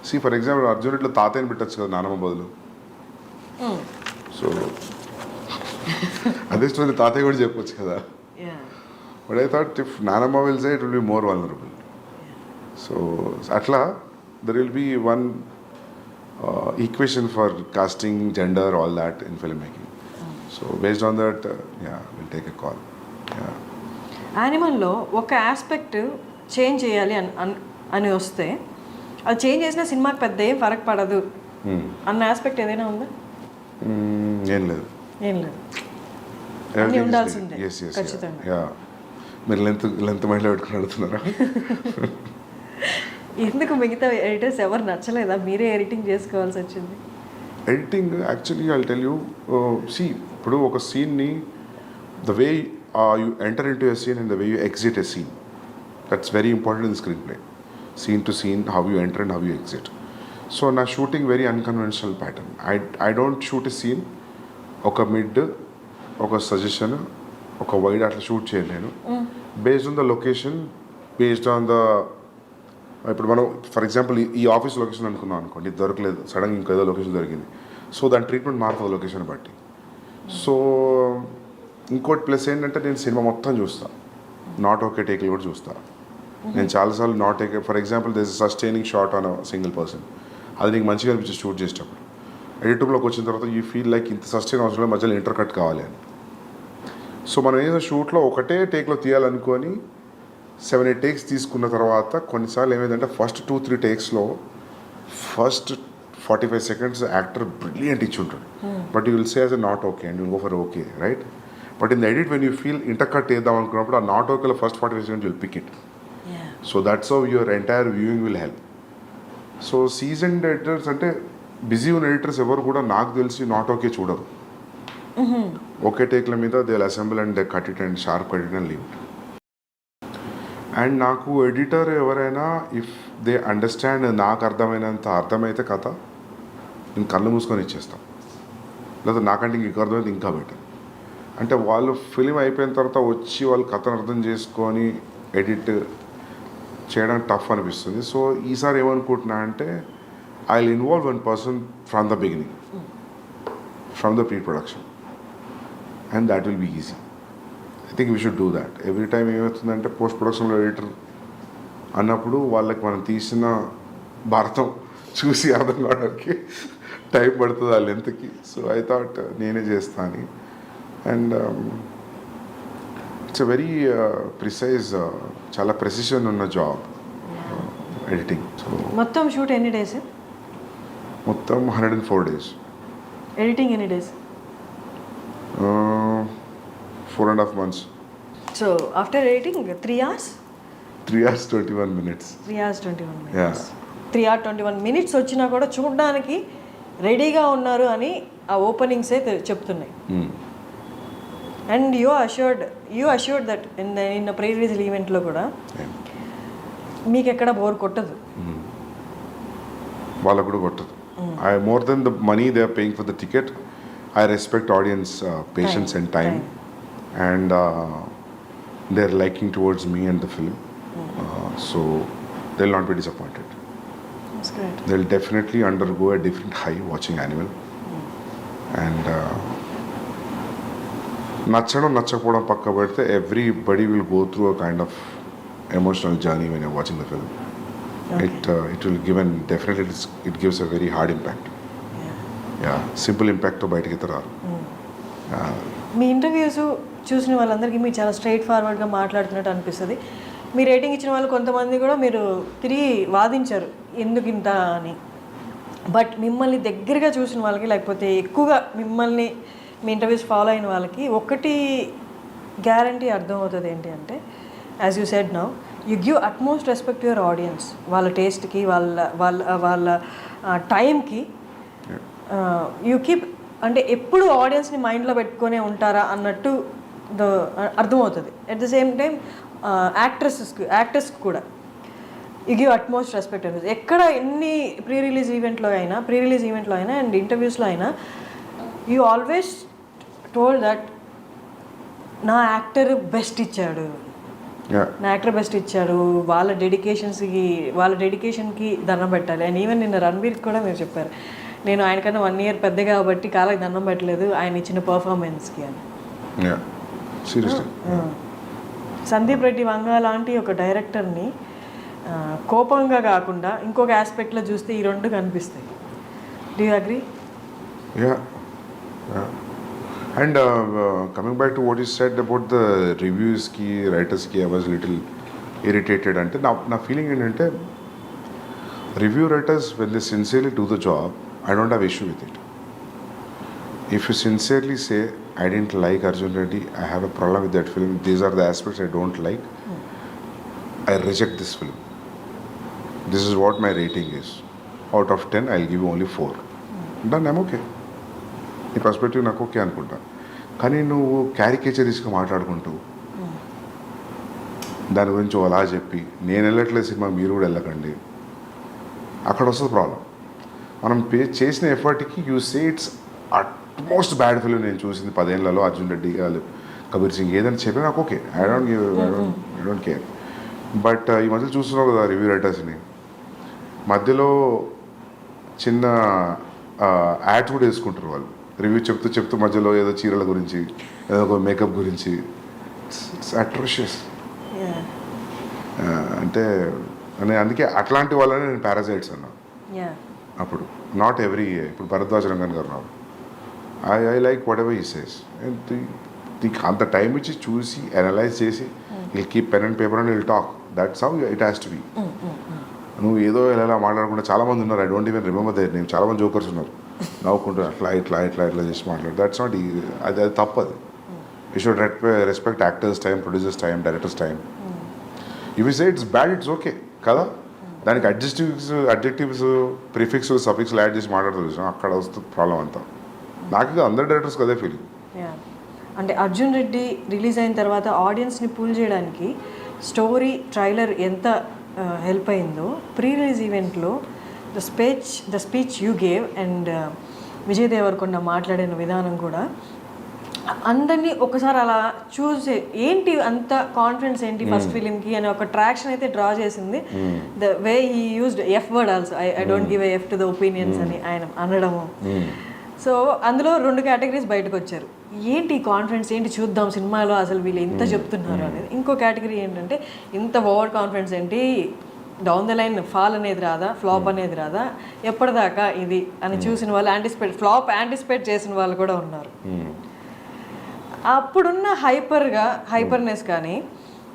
సి ఫర్ ఎగ్జాంపుల్ అర్జున్ ఇట్లా తాతయ్యని పెట్టచ్చు కదా నానమ్మ బదులు. సో అదే స్టోరీ తాతయ్య కూడా చెప్పొచ్చు కదా. బట్ ఐ థాట్ ఇఫ్ నానమ్మ will say it will be more vulnerable. So అట్లా there will be one equation for casting, gender, all that in film making. So based on that will take a call. యానిమల్లో ఒక ఆస్పెక్ట్ చేంజ్ చేయాలి అని వస్తే అది చేంజ్ చేసిన సినిమాకి పెద్ద ఏం ఫరక్ పడదు అన్న ఆస్పెక్ట్ ఏదైనా ఉందా? ఏం లేదు. అన్నీ ఉండాల్సిందే ఖచ్చితంగా. మీరు లెంత్ మైండ్లో పెట్టుకుని అడుగుతున్నారా? ఎందుకు మిగతా ఎడిటర్స్ ఎవరు నచ్చలేదా? మీరే ఎడిటింగ్ చేసుకోవాల్సి వచ్చింది. Editing actually I tell you, see ఇప్పుడు ఒక సీన్ని the way you enter into a scene and the way you exit a scene, that's very important in the screenplay. Scene to scene, how you enter and how you exit. So na shooting very unconventional pattern. I don't shoot a scene oka mid oka suggestion oka wide atla shoot cheyalenu based on the location, based on the ఇప్పుడు మనం ఫర్ ఎగ్జాంపుల్ ఈ ఆఫీస్ లొకేషన్ అనుకున్నాం అనుకోండి, దొరకలేదు, సడన్గా ఇంకేదో లొకేషన్ దొరికింది. సో దాని ట్రీట్మెంట్ మారుతుంది లొకేషన్ బట్టి. సో ఇంకోటి ప్లస్ ఏంటంటే నేను సినిమా మొత్తం చూస్తాను, నాట్ ఓకే టేక్లు కూడా చూస్తాను. నేను చాలాసార్లు not okay, for example this sustaining shot on single person, అది నీకు మంచిగా అనిపించి షూట్ చేసేటప్పుడు ఎడిటింగ్లోకి వచ్చిన తర్వాత యూ ఫీల్ లైక్ ఇంత సస్టైన్ అవసరం మధ్యలో ఇంటర్ కట్ కావాలి అని. సో మనం ఏదో షూట్లో ఒకటే టేక్లో తీయాలనుకొని 7-8 టేక్స్ తీసుకున్న తర్వాత కొన్నిసార్లు ఏమైందంటే ఫస్ట్ 2-3 టేక్స్లో ఫస్ట్ 45 seconds యాక్టర్ బ్రిలియంట్ ఇచ్చి ఉంటాడు, but you will say as a not okay and you go for okay, right? But in the edit when you feel inter cut వేద్దాం అనుకున్నప్పుడు ఆ నాట్ ఓకేలో first 45 seconds will pick it. So that's how your entire viewing will help. So seasoned editors అంటే బిజీ ఉన్న ఎడిటర్స్ ఎవరు కూడా నాకు తెలిసి నాట్ ఓకే చూడరు. ఓకే టేక్ల మీద they will assemble and they cut it and sharp cut it and leave it. And నాకు ఎడిటర్ ఎవరైనా ఇఫ్ దే అండర్స్టాండ్, నాకు అర్థమైతే కథ నేను కళ్ళు మూసుకొని ఇచ్చేస్తాను, లేదా నాకంటే ఇంక అర్థమైతే ఇంకా బెటర్. అంటే వాళ్ళు ఫిలిం అయిపోయిన తర్వాత వచ్చి వాళ్ళు కథను అర్థం చేసుకొని ఎడిట్ చేయడం టఫ్ అనిపిస్తుంది. సో ఈసారి ఏమనుకుంటున్నా అంటే I will involve one person from the beginning, from the pre production, and that will be easy. I think we should do that. Every time ఏమవుతుందంటే పోస్ట్ ప్రొడక్షన్లో ఎడిటర్ అన్నప్పుడు వాళ్ళకి మనం తీసిన భారతం చూసి అర్థం కావడానికి టైం పడుతుంది ఆ లెంత్కి. సో ఐ థాట్ నేనే చేస్తాను. And it's a very precise, చాలా ప్రెసిషన్ ఉన్న జాబ్ ఎడిటింగ్. సో మొత్తం షూట్ ఎన్ని డేస్? మొత్తం 104 days. ఎడిటింగ్ ఎన్ని days? 4.5 months. So after editing 3 hours? 3 hours 21 minutes. 3 hours 21 minutes. Yeah. 3 hours 21 minutes వచ్చినా కూడా చూడడానికి రెడీగా ఉన్నారు అని ఆ ఓపెనింగ్సే చెప్తున్నాయి. And you assured that in pre release ఈవెంట్లో కూడా మీకు ఎక్కడ బోర్ కొట్టదు. వాళ్ళకు కూడా కొట్టదు. I more than the money they are paying for the ticket, I respect audience patience and time, and they are liking towards me and the film. So they'll not be disappointed. That's great. They'll definitely undergo a different high watching Animal. And నచ్చడం నచ్చకపోవడం పక్క పెడితే everybody will go through a kind of emotional journey when you're watching the film. Okay. It will give and definitely it gives a very hard impact. Yeah, simple impact తో బయటికి రారు. మీ ఇంటర్వ్యూస్ చూసిన వాళ్ళందరికీ మీరు చాలా స్ట్రైట్ ఫార్వర్డ్గా మాట్లాడుతున్నట్టు అనిపిస్తుంది. మీ రేటింగ్ ఇచ్చిన వాళ్ళు కొంతమంది కూడా మీరు తిరిగి వాదించారు ఎందుకు ఇంత అని. బట్ మిమ్మల్ని దగ్గరగా చూసిన వాళ్ళకి, లేకపోతే ఎక్కువగా మిమ్మల్ని మీ ఇంటర్వ్యూస్ ఫాలో అయిన వాళ్ళకి ఒకటి గ్యారంటీ అర్థమవుతుంది ఏంటి అంటే, as you said now, you give utmost respect your audience. వాళ్ళ టేస్ట్కి, వాళ్ళ టైంకి యూ కీప్, అంటే ఎప్పుడు ఆడియన్స్ని మైండ్లో పెట్టుకొనే ఉంటారా అన్నట్టు అర్థమవుతుంది. అట్ ద సేమ్ టైం యాక్టర్స్కి కూడా యూ గివ్ అట్మోస్ట్ రెస్పెక్ట్ అనిపిస్తుంది. ఎక్కడ ఎన్ని ప్రీ రిలీజ్ ఈవెంట్లో అయినా అండ్ ఇంటర్వ్యూస్లో అయినా యూ ఆల్వేస్ టోల్డ్ దట్ నా యాక్టర్ బెస్ట్ ఇచ్చాడు, వాళ్ళ డెడికేషన్కి దండం పెట్టాలి. అండ్ ఈవెన్ నిన్న రణబీర్కి కూడా మీరు చెప్పారు, నేను ఆయనకన్నా 1 year పెద్ద కాబట్టి కాళ్ళకి దండం పెట్టలేదు ఆయన ఇచ్చిన పర్ఫార్మెన్స్కి అని. సందీప్ రెడ్డి వంగ లాంటి ఒక డైరెక్టర్ని కోపంగా కాకుండా ఇంకొక ఆస్పెక్ట్లో చూస్తే ఈ రెండు కనిపిస్తాయి. Do you agree? And coming back to what you said about the reviews ki, writers ki, I was little irritated. Ante na feeling ఏంటంటే review writers, when they sincerely do the job, I don't have issue with it. If you sincerely say, I didn't like Arjun Reddy, I have a problem with that film, these are the aspects I don't like, I reject this film. This is what my rating is. Out of 10, I'll give you only 4. Done, I'm okay. నీ పర్స్పెక్టివ్ నాకు ఓకే అనుకుంటా. కానీ నువ్వు క్యారికేచరిస్గా మాట్లాడుకుంటూ దాని గురించి అలా చెప్పి నేను వెళ్ళట్లేదు సినిమా మీరు కూడా వెళ్ళకండి, అక్కడ వస్తుంది ప్రాబ్లం. మనం చేసిన ఎఫర్ట్కి you say it's utmost bad film నేను చూసింది 10 ఏళ్లలో, అర్జున్ రెడ్డి గారు, కబీర్ సింగ్ ఏదైనా చెప్పినా నాకు okay, I don't care. But ఈ మధ్య చూస్తున్నావు కదా రివ్యూ రైటర్స్ని, మధ్యలో చిన్న యాడ్స్ కూడా వేసుకుంటారు వాళ్ళు. రివ్యూ చెప్తూ మధ్యలో ఏదో చీరల గురించి, ఏదో ఒక మేకప్ గురించి. It's atrocious. అంటే అందుకే అట్లాంటి వాళ్ళని నేను పారాసైట్స్ అన్నా అప్పుడు. నాట్ ఎవ్రీ, ఇప్పుడు భరద్వాజ్ రంగన్ గారు రావు, I like whatever he says. అంత టైం ఇచ్చి చూసి అనలైజ్ చేసి will keep pen and paper and will talk. That's how it has to be. నువ్వు ఏదో ఎలా మాట్లాడకుండా చాలామంది ఉన్నారు, I don't even remember their name, చాలామంది జోకర్స్ ఉన్నారు నవ్వుకుంటూ ఇట్లా చేసి మాట్లాడు. దట్స్ నాట్ అది తప్పదు. You should respect actors time, producers time, directors time. If you say it's bad, it's okay కదా. దానికి అడ్జెక్టివ్స్ ప్రిఫిక్స్ సఫిక్స్లు యాడ్ చేసి మాట్లాడుతూ అక్కడ వస్తుంది ప్రాబ్లం అంతా. నాకు అందరు డైరెక్టర్స్కి అదే ఫీలింగ్. అంటే అర్జున్ రెడ్డి రిలీజ్ అయిన తర్వాత ఆడియన్స్ని పూల్ చేయడానికి స్టోరీ ట్రైలర్ ఎంత హెల్ప్ అయిందో, ప్రీ రిలీజ్ ఈవెంట్లో the speech you gave and Vijay Deverakonda మాట్లాడిన విధానం కూడా అందరినీ ఒకసారి అలా చూసి ఏంటి అంత కాన్ఫిడెన్స్ ఏంటి ఫస్ట్ ఫిలింకి అని ఒక ట్రాక్షన్ అయితే డ్రా చేసింది. The way he used F word also, I don't give F to the opinions అని ఆయన అనడము. సో అందులో 2 కేటగిరీస్ బయటకు వచ్చారు. ఏంటి కాన్ఫిడెన్స్, ఏంటి చూద్దాం సినిమాలో అసలు వీళ్ళు ఎంత చెప్తున్నారు అనేది. ఇంకో కేటగిరీ ఏంటంటే ఇంత ఓవర్ కాన్ఫిడెన్స్ ఏంటి, డౌన్ ద లైన్ ఫాల్ అనేది రాదా, ఫ్లాప్ అనేది రాదా, ఎప్పటిదాకా ఇది అని చూసిన వాళ్ళు ఫ్లాప్ యాంటిసిపేట్ చేసిన వాళ్ళు కూడా ఉన్నారు. అప్పుడున్న హైపర్నెస్ కానీ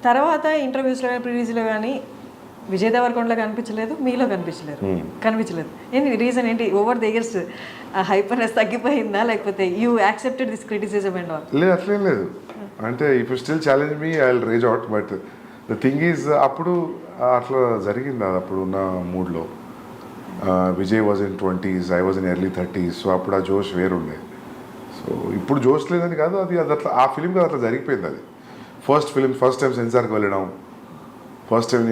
తర్వాత ఇంటర్వ్యూస్లో కానీ ప్రివ్యూస్లో కానీ విజయ్ దేవరకొండలో కనిపించలేదు, మీలో కనిపించలేదు. ఏంటి రీజన్ ఏంటి? ఓవర్ ద ఇయర్స్ ఆ హైపర్నెస్ తగ్గిపోయిందా, లేకపోతే you accepted this criticism and all? లేదు, అట్లేం లేదు. అంటే if you still challenge me I will rage out. But the thing is అప్పుడు అట్లా జరిగింది. అది అప్పుడు ఉన్న మూడ్లో Vijay was in 20s, I was in early 30s. సో అప్పుడు ఆ జోష్ వేరుండే. సో ఇప్పుడు జోష్ లేదని కాదు, అది అట్లా ఆ ఫిలిం కదా అట్లా జరిగిపోయింది. అది ఫస్ట్ టైం సెన్సార్కి వెళ్ళడం, ఫస్ట్ టైం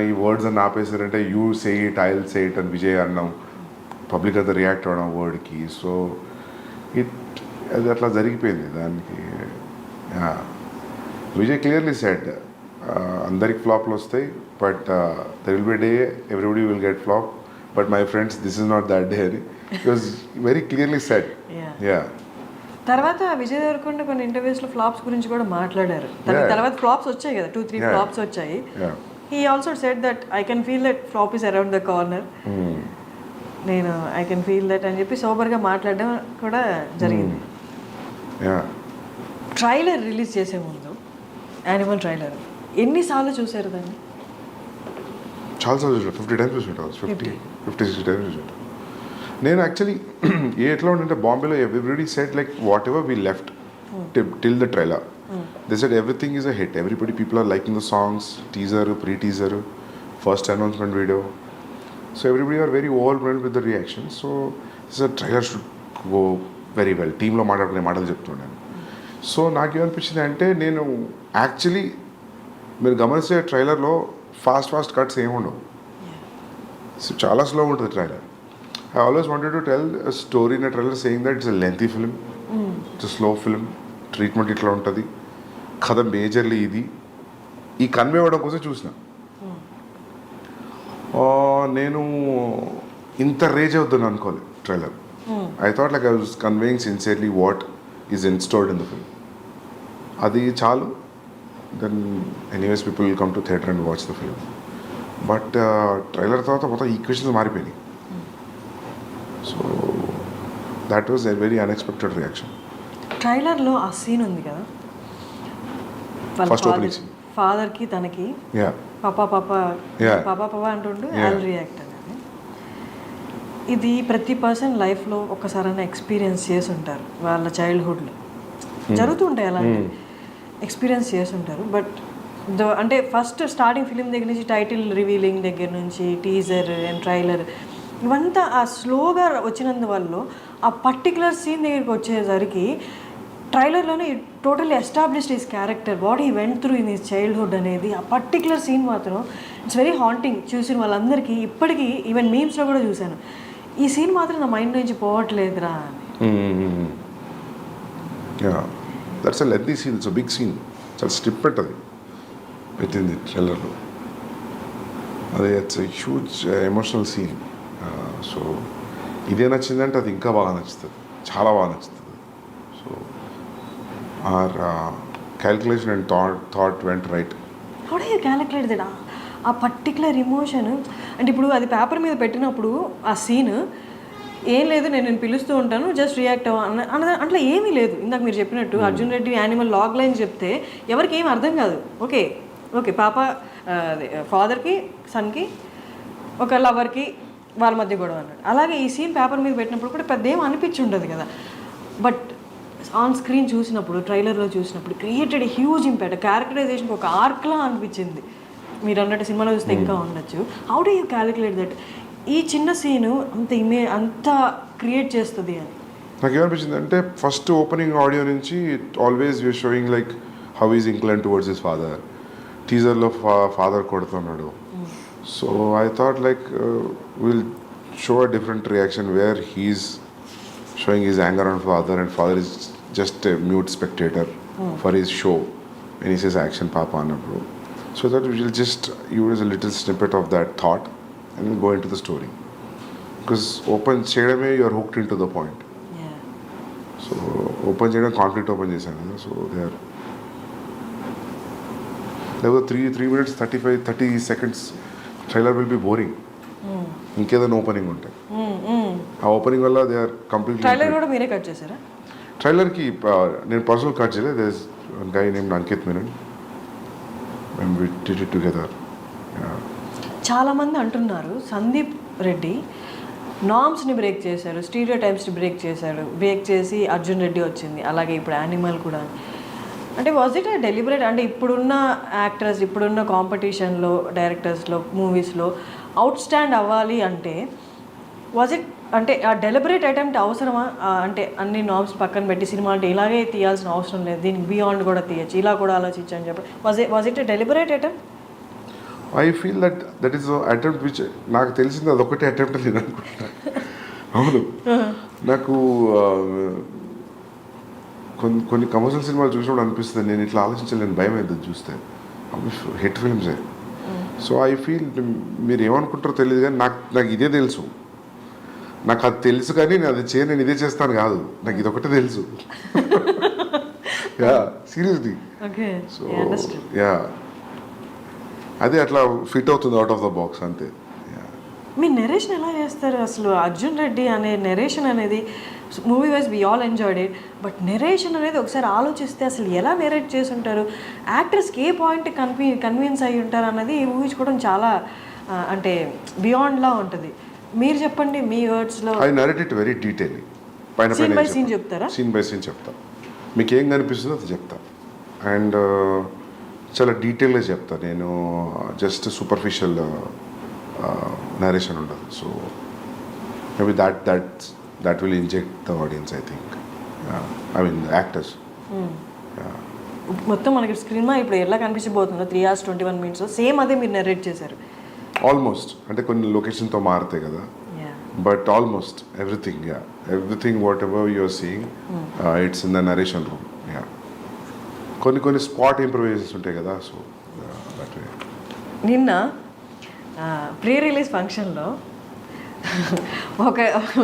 ఈ వర్డ్స్ అని ఆపేసారంటే you say it, I will say it అని విజయ్ అన్నాం, పబ్లిక్ అంతా రియాక్ట్ అవ్వడం వర్డ్కి. సో అది అట్లా జరిగిపోయింది. దానికి విజయ్ క్లియర్లీ సెడ్ అందరికి ఫ్లాప్లు వస్తాయి, but there will be day everybody will get flop, but my friends this is not that day అని it was very clearly said. Yeah తర్వాత విజయ్ దేవరకొండ కొన్ని ఇంటర్వ్యూస్లో ఫ్లాప్స్ గురించి కూడా మాట్లాడారు. తర్వాత ఫ్లాప్స్ వచ్చాయి కదా, 2-3 ఫ్లాప్స్ వచ్చాయి. He also said that I can feel that flop is around the corner, నేను ఐ కెన్ ఫీల్ దట్ అని చెప్పి సోబర్గా మాట్లాడడం కూడా జరిగింది. ట్రైలర్ రిలీజ్ చేసే ముందు యానిమల్ ట్రైలర్ ఎన్నిసార్లు చూసారు దాన్ని? చాలాసార్లు చూసాను. 50 times చూసాను. 50-60 times చూసాను. నేను యాక్చువల్లీ ఎట్లా ఉంటే బాంబేలో everybody said like whatever we left till the trailer, they said everything is a hit. People are liking the songs, teaser, pre-teaser, first announcement video. So everybody are very overwhelmed with the reaction. So trailer should go very well. టీంలో మాట్లాడుకునే మాటలు చెప్తున్నాను. సో నాకేమనిపించింది అంటే, నేను యాక్చువల్లీ మీరు గమనిస్తే ట్రైలర్లో ఫాస్ట్ కట్స్ ఏమి ఉండవు. సో చాలా స్లో ఉంటుంది trailer. I always wanted to tell a story in a trailer saying that it's a lengthy film, it's a slow film, treatment ఇట్లా ఉంటుంది, కథ మేజర్లీ ఇది, ఈ కన్వే అవ్వడం కోసం చూసిన. నేను ఇంత రేజ్ అవుతుంది అనుకోలేదు trailer. I thought like I was conveying sincerely what is instored in the film. అది చాలు. Then anyways people will come to theatre and watch the film. But trailer తర్వాత మొత్తం ఈక్వేషన్స్ మారిపోయినాయి. So that was a very unexpected reaction. ట్రైలర్లో ఆ సీన్ ఉంది కదా, ఫస్ట్ ఓపెనింగ్ సీన్, ఫాదర్కి తనకి పాపా అంటుండు ఐల్ రియాక్ట్ అనేది. ఇది ప్రతి పర్సన్ లైఫ్లో ఒక్కసారైనా ఎక్స్పీరియన్స్ చేసి ఉంటారు. వాళ్ళ చైల్డ్హుడ్లో జరుగుతుంటాయి అలాంటి ఎక్స్పీరియన్స్ చేసి ఉంటారు. బట్ అంటే ఫస్ట్ స్టార్టింగ్ ఫిలిం దగ్గర నుంచి టైటిల్ రివీలింగ్ దగ్గర నుంచి టీజర్ అండ్ ట్రైలర్ ఇవంతా ఆ స్లోగా వచ్చినందువల్ల ఆ పర్టికులర్ సీన్ దగ్గరికి వచ్చేసరికి ట్రైలర్లోనే totally established his character, what he went through in his childhood అనేది. ఆ పర్టికులర్ సీన్ మాత్రం ఇట్స్ వెరీ హాంటింగ్. చూసిన వాళ్ళందరికీ ఇప్పటికీ ఈవెన్ మీమ్స్లో కూడా చూశాను, ఈ సీన్ మాత్రం నా మైండ్ నుంచి పోవట్లేదురా అని. That's a lengthy scene, it's a big scene, చాలా స్ట్రిప్ పెట్టది విత్ ఇన్ ది ట్రైలర్లో. అది it's a huge emotional scene. So ఇదే నచ్చిందంటే అది ఇంకా బాగా నచ్చుతుంది, చాలా బాగా నచ్చుతుంది. So our calculation and thought went right. How do you calculate that? ఆ పర్టికులర్ ఎమోషన్ అంటే ఇప్పుడు అది పేపర్ మీద పెట్టినప్పుడు ఆ సీన్ ఏం లేదు, నేను పిలుస్తూ ఉంటాను జస్ట్ రియాక్ట్ అన్న అట్లా ఏమీ లేదు. ఇందాక మీరు చెప్పినట్టు Arjun Reddy animal log line చెప్తే ఎవరికి ఏం అర్థం కాదు. ఓకే పాప ఫాదర్కి సన్కి ఒక లవర్కి వాళ్ళ మధ్య గొడవ అన్నాడు. అలాగే ఈ సీన్ పేపర్ మీద పెట్టినప్పుడు కూడా పెద్ద ఏం అనిపించి ఉండదు కదా. బట్ ఆన్ స్క్రీన్ చూసినప్పుడు, ట్రైలర్లో చూసినప్పుడు క్రియేటెడ్ హ్యూజ్ ఇంపాక్ట్. క్యారెక్టరైజేషన్కి ఒక ఆర్క్లా అనిపించింది. మీరు అన్నట్టు సినిమాలో చూస్తే ఇంకా ఉండొచ్చు. How do you calculate that ఈ చిన్న సీను అంత క్రియేట్ చేస్తుంది అని? నాకు ఏమనిపించింది అంటే, ఫస్ట్ ఓపెనింగ్ ఆడియో నుంచి always your showing like how is incline towards his father. టీజర్లో ఫాదర్ కొడుతున్నాడు. So I thought like we'll show a different reaction where he's showing his anger on father and father is just a mute spectator for his show when he says action papa annappudu. So that we will just use a little snippet of that thought and then go into the story. Because open cheyadame you are hooked into the point. Yeah. So open cheyadam conflict open chesanu kada. So there were 3 minutes 30 seconds trailer will be boring. ఇంకేదైనా ఓపెనింగ్ ఉంటాయి. ఆ ఓపెనింగ్ వల్ల దే ఆర్ కంప్లీట్లీ. ట్రైలర్ కూడా మీరే కట్ చేశారా? ట్రైలర్కి నేను పర్సనల్ కట్ చేయలేదు. There is guy name Ankit Menon and we did it together. చాలామంది అంటున్నారు సందీప్ రెడ్డి నామ్స్ని బ్రేక్ చేశారు, స్టీరియో టైప్స్ని బ్రేక్ చేసి అర్జున్ రెడ్డి వచ్చింది, అలాగే ఇప్పుడు యానిమల్ కూడా. అంటే వాజ్ ఇట్ డెలిబరేట్? అంటే ఇప్పుడున్న యాక్టర్స్, ఇప్పుడున్న కాంపిటీషన్లో, డైరెక్టర్స్లో, మూవీస్లో అవుట్ స్టాండ్ అవ్వాలి అంటే వాజ్ ఇట్ అంటే ఆ డెలిబరేట్ అటెంప్ట్ అవసరమా? అంటే అన్ని నామ్స్ పక్కన పెట్టి సినిమా అంటే ఇలాగే తీయాల్సిన అవసరం లేదు, దీనికి బియాండ్ కూడా తీయచ్చు, ఇలా కూడా ఆలోచించు అని చెప్పి was it deliberate attempt? I feel that is attempt which నాకు తెలిసింది అదొకటే అటెంప్ట్ నేను అనుకుంటున్నాను. అవును, నాకు కొన్ని కమర్షియల్ సినిమాలు చూసినప్పుడు అనిపిస్తుంది నేను ఇట్లా ఆలోచించలేని భయం అవుతుంది చూస్తే. హిట్ ఫిల్మ్సే. సో ఐ ఫీల్ మీరు ఏమనుకుంటారో తెలియదు కానీ నాకు ఇదే తెలుసు. నాకు అది తెలుసు కానీ నేను అది నేను ఇదే చేస్తాను కాదు, నాకు ఇది ఒకటే తెలుసు. Yeah seriously. సో యా అదే అట్లా ఫిట్ అవుతుంది అవుట్ ఆఫ్ ద బాక్స్ అంతే. మీ నెరేషన్ ఎలా చేస్తారు అసలు? అర్జున్ రెడ్డి అనే నెరేషన్ అనేది movie wise we all enjoyed it, but narration అనేది ఒకసారి ఆలోచిస్తే అసలు ఎలా నెరేట్ చేసి ఉంటారు, యాక్టర్స్కి ఏ పాయింట్ కన్విన్స్ అయ్యి ఉంటారు అన్నది ఊహించుకోవడం చాలా అంటే బియాండ్లా ఉంటుంది. మీరు చెప్పండి మీ వర్డ్స్లో. I narrate it very detail. Scene by scene చెప్తారా? సీన్ బై సీన్ చెప్తా, మీకు ఏం కనిపిస్తుందో అది చెప్తా. అండ్ చాలా డీటెయిల్గా చెప్తా నేను. జస్ట్ సూపర్ఫిషియల్ నరేషన్ ఉండదు. So maybe that will inject the audience, I think. I mean the actors. మొత్తం మనకి స్క్రీన్ ఇప్పుడు ఎలా కనిపించబోతుందో 3 hours 21 minutes సేమ్ అదే మీరు నరేట్ చేశారు ఆల్మోస్ట్. అంటే కొన్ని లొకేషన్తో మారుతాయి కదా, but almost everything whatever you're seeing it's in the narration room. కొన్ని స్పాట్ ఇంప్రూవైజేషన్స్ ఉంటాయి కదా. So that way. నిన్న ప్రీ రిలీజ్ ఫంక్షన్లో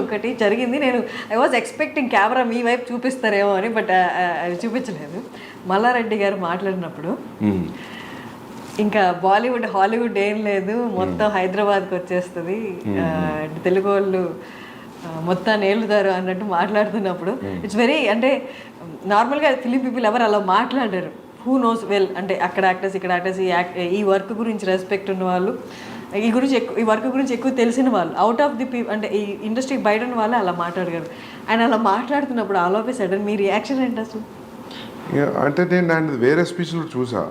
ఒకటి జరిగింది. నేను ఐ వాజ్ ఎక్స్పెక్టింగ్ కెమెరా మీ వైపు చూపిస్తారేమో అని, బట్ అది చూపించలేదు. మల్లారెడ్డి గారు మాట్లాడినప్పుడు ఇంకా బాలీవుడ్ హాలీవుడ్ ఏం లేదు, మొత్తం హైదరాబాద్కి వచ్చేస్తుంది, తెలుగు వాళ్ళు మొత్తాన్ని ఏలుతారు అన్నట్టు మాట్లాడుతున్నప్పుడు ఇట్స్ వెరీ అంటే నార్మల్గా ఫిలిం పీపుల్ ఎవరు అలా మాట్లాడారు. హూ నోస్ వెల్ అంటే అక్కడ యాక్టర్స్ ఇక్కడ యాక్టర్స్ ఈ వర్క్ గురించి రెస్పెక్ట్ ఉన్న వాళ్ళు, ఈ వర్క్ గురించి ఎక్కువ తెలిసిన వాళ్ళు, అవుట్ ఆఫ్ ది అంటే ఈ ఇండస్ట్రీకి బయట ఉన్న వాళ్ళు అలా మాట్లాడగలరు. ఆయన అలా మాట్లాడుతున్నప్పుడు all of a sudden me reaction ఏంటి అసలు? అంటే నేను ఆయన వేరే స్పీచ్లో చూసా,